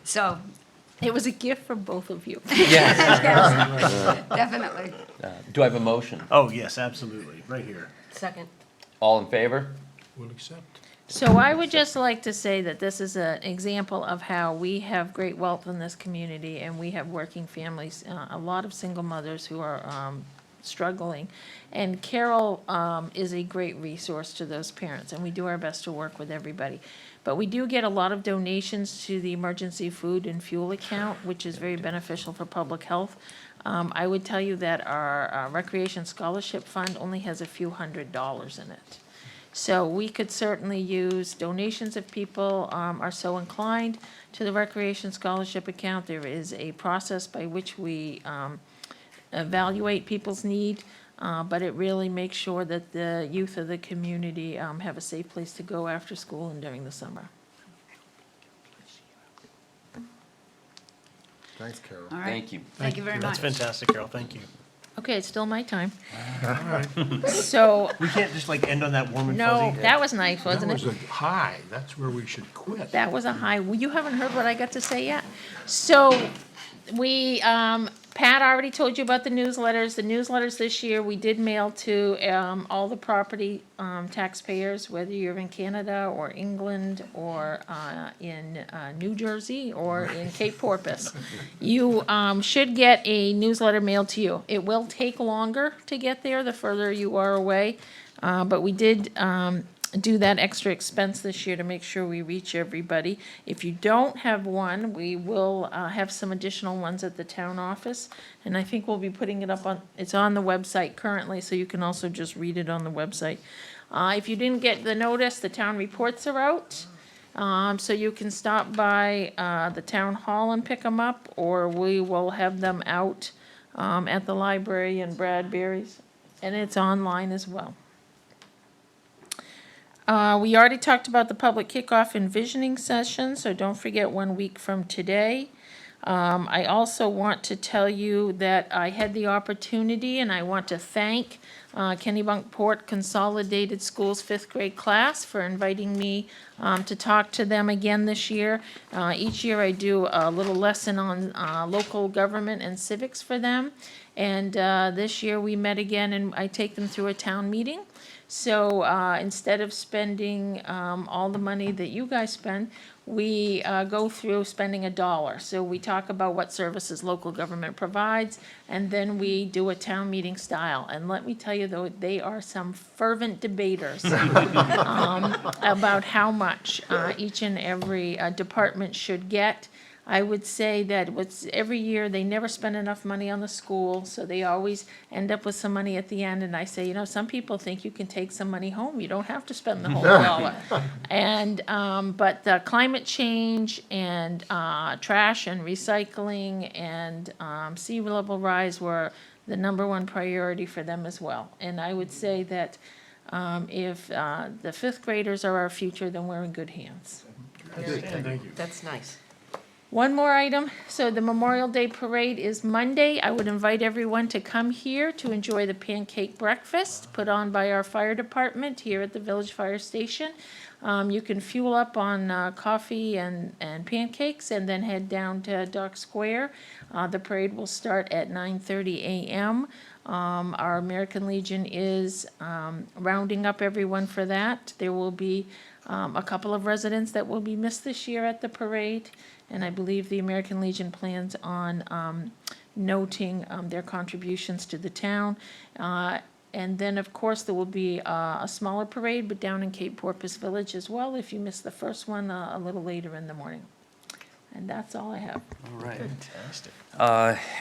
So, It was a gift for both of you. yes, definitely. Do I have a motion? Oh, yes, absolutely, right here. Second. All in favor? We'll accept. So I would just like to say that this is an example of how we have great wealth in this community, and we have working families, a lot of single mothers who are struggling. And Carol is a great resource to those parents, and we do our best to work with everybody. But we do get a lot of donations to the emergency food and fuel account, which is very beneficial for public health. I would tell you that our recreation scholarship fund only has a few $100s in it. So we could certainly use donations if people are so inclined to the recreation scholarship account. There is a process by which we evaluate people's need, but it really makes sure that the youth of the community have a safe place to go after school and during the summer. Thanks, Carol. All right. Thank you. Thank you very much. That's fantastic, Carol, thank you. Okay, it's still my time. So, We can't just like end on that warm and no, fuzzy? that was nice, That wasn't was it? a high. That's where we should quit. That was a high. Well, you haven't heard what I got to say yet. So we, Pat already told you about the newsletters. The newsletters this year, we did mail to all the property taxpayers, whether you're in Canada or England or in New Jersey or in Cape Porpoise. You should get a newsletter mailed to you. It will take longer to get there the further you are away, but we did do that extra expense this year to make sure we reach everybody. If you don't have one, we will have some additional ones at the town office, and I think we'll be putting it up on, it's on the website currently, so you can also just read it on the website. If you didn't get the notice, the town reports are out, so you can stop by the town hall and pick them up, or we will have them out at the library in Bradbury's, and it's online as well. We already talked about the public kickoff and visioning session, so don't forget 1 week from today. I also want to tell you that I had the opportunity, and I want to thank Kennebunkport Consolidated Schools 5th grade class for inviting me to talk to them again this year. Each year I do a little lesson on local government and civics for them. And this year we met again, and I take them through a town meeting. So instead of spending all the money that you guys spend, we go through spending $1. So we talk about what services local government provides, and then we do a town meeting style. And let me tell you, though, they are some fervent debaters about how much each and every department should get. I would say that every year, they never spend enough money on the school, so they always end up with some money at the end. And I say, some people think you can take some money home. You don't have to spend the whole $1. And, but the climate change and trash and recycling and sea level rise were the #1 priority for them as well. And I would say that if the 5th graders are our future, then we're in good hands. Thank you. That's nice. One more item. So the Memorial Day Parade is Monday. I would invite everyone to come here to enjoy the pancake breakfast put on by our fire department here at the Village Fire Station. You can fuel up on coffee and pancakes and then head down to Dock Square. The parade will start at 9:30 a.m. Our American Legion is rounding up everyone for that. There will be a couple of residents that will be missed this year at the parade. And I believe the American Legion plans on noting their contributions to the town. And then, of course, there will be a smaller parade, but down in Cape Porpoise Village as well, if you missed the first one, a little later in the morning. And that's all I have. All right. Fantastic.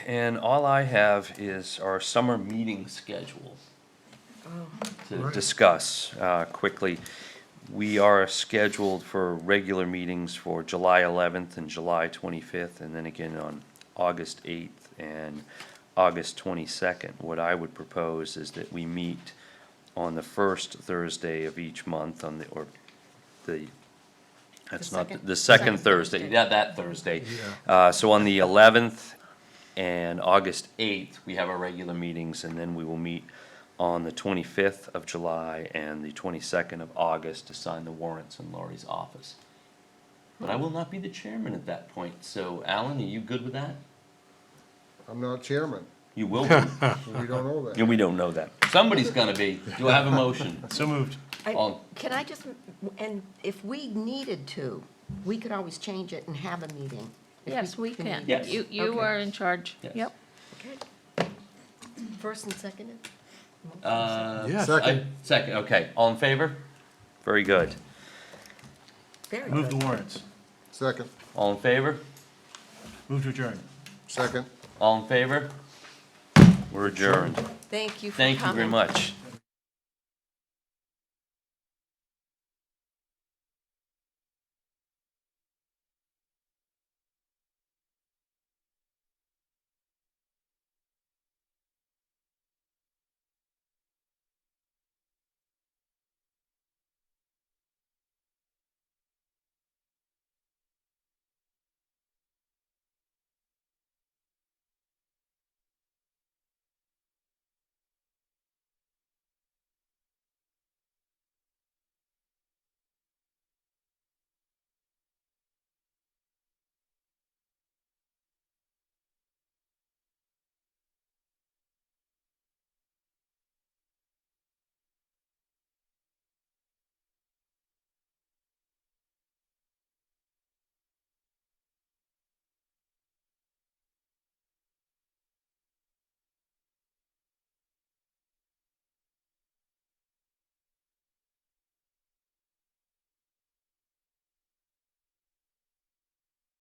And all I have is our summer meeting schedule to discuss quickly. We are scheduled for regular meetings for July 11th and July 25th, and then again on August 8th and August 22nd. What I would propose is that we meet on the first Thursday of each month, That's not, second- the second second Thursday, Thursday. yeah, that Thursday. So on the 11th and August 8th, we have our regular meetings, and then we will meet on the 25th of July and the 22nd of August to sign the warrants in Laurie's office. But I will not be the chairman at that point, so Alan, are you good with that? I'm not chairman. You will be. We don't know that. Yeah, we don't know that. Somebody's gonna be. Do I have a motion? So moved. All- Can I just, and if we needed to, we could always change it and have a meeting. if Yes, we can. needed Yes. to. You Okay. are in charge. Yes. Yep. Okay. First and seconded? Yes. Second. Second, okay. All in favor? Very good. Very Move good. the warrants. Second, All in favor? Move to adjourn. second. All in favor? We're adjourned. Thank you for coming. Thank you very much.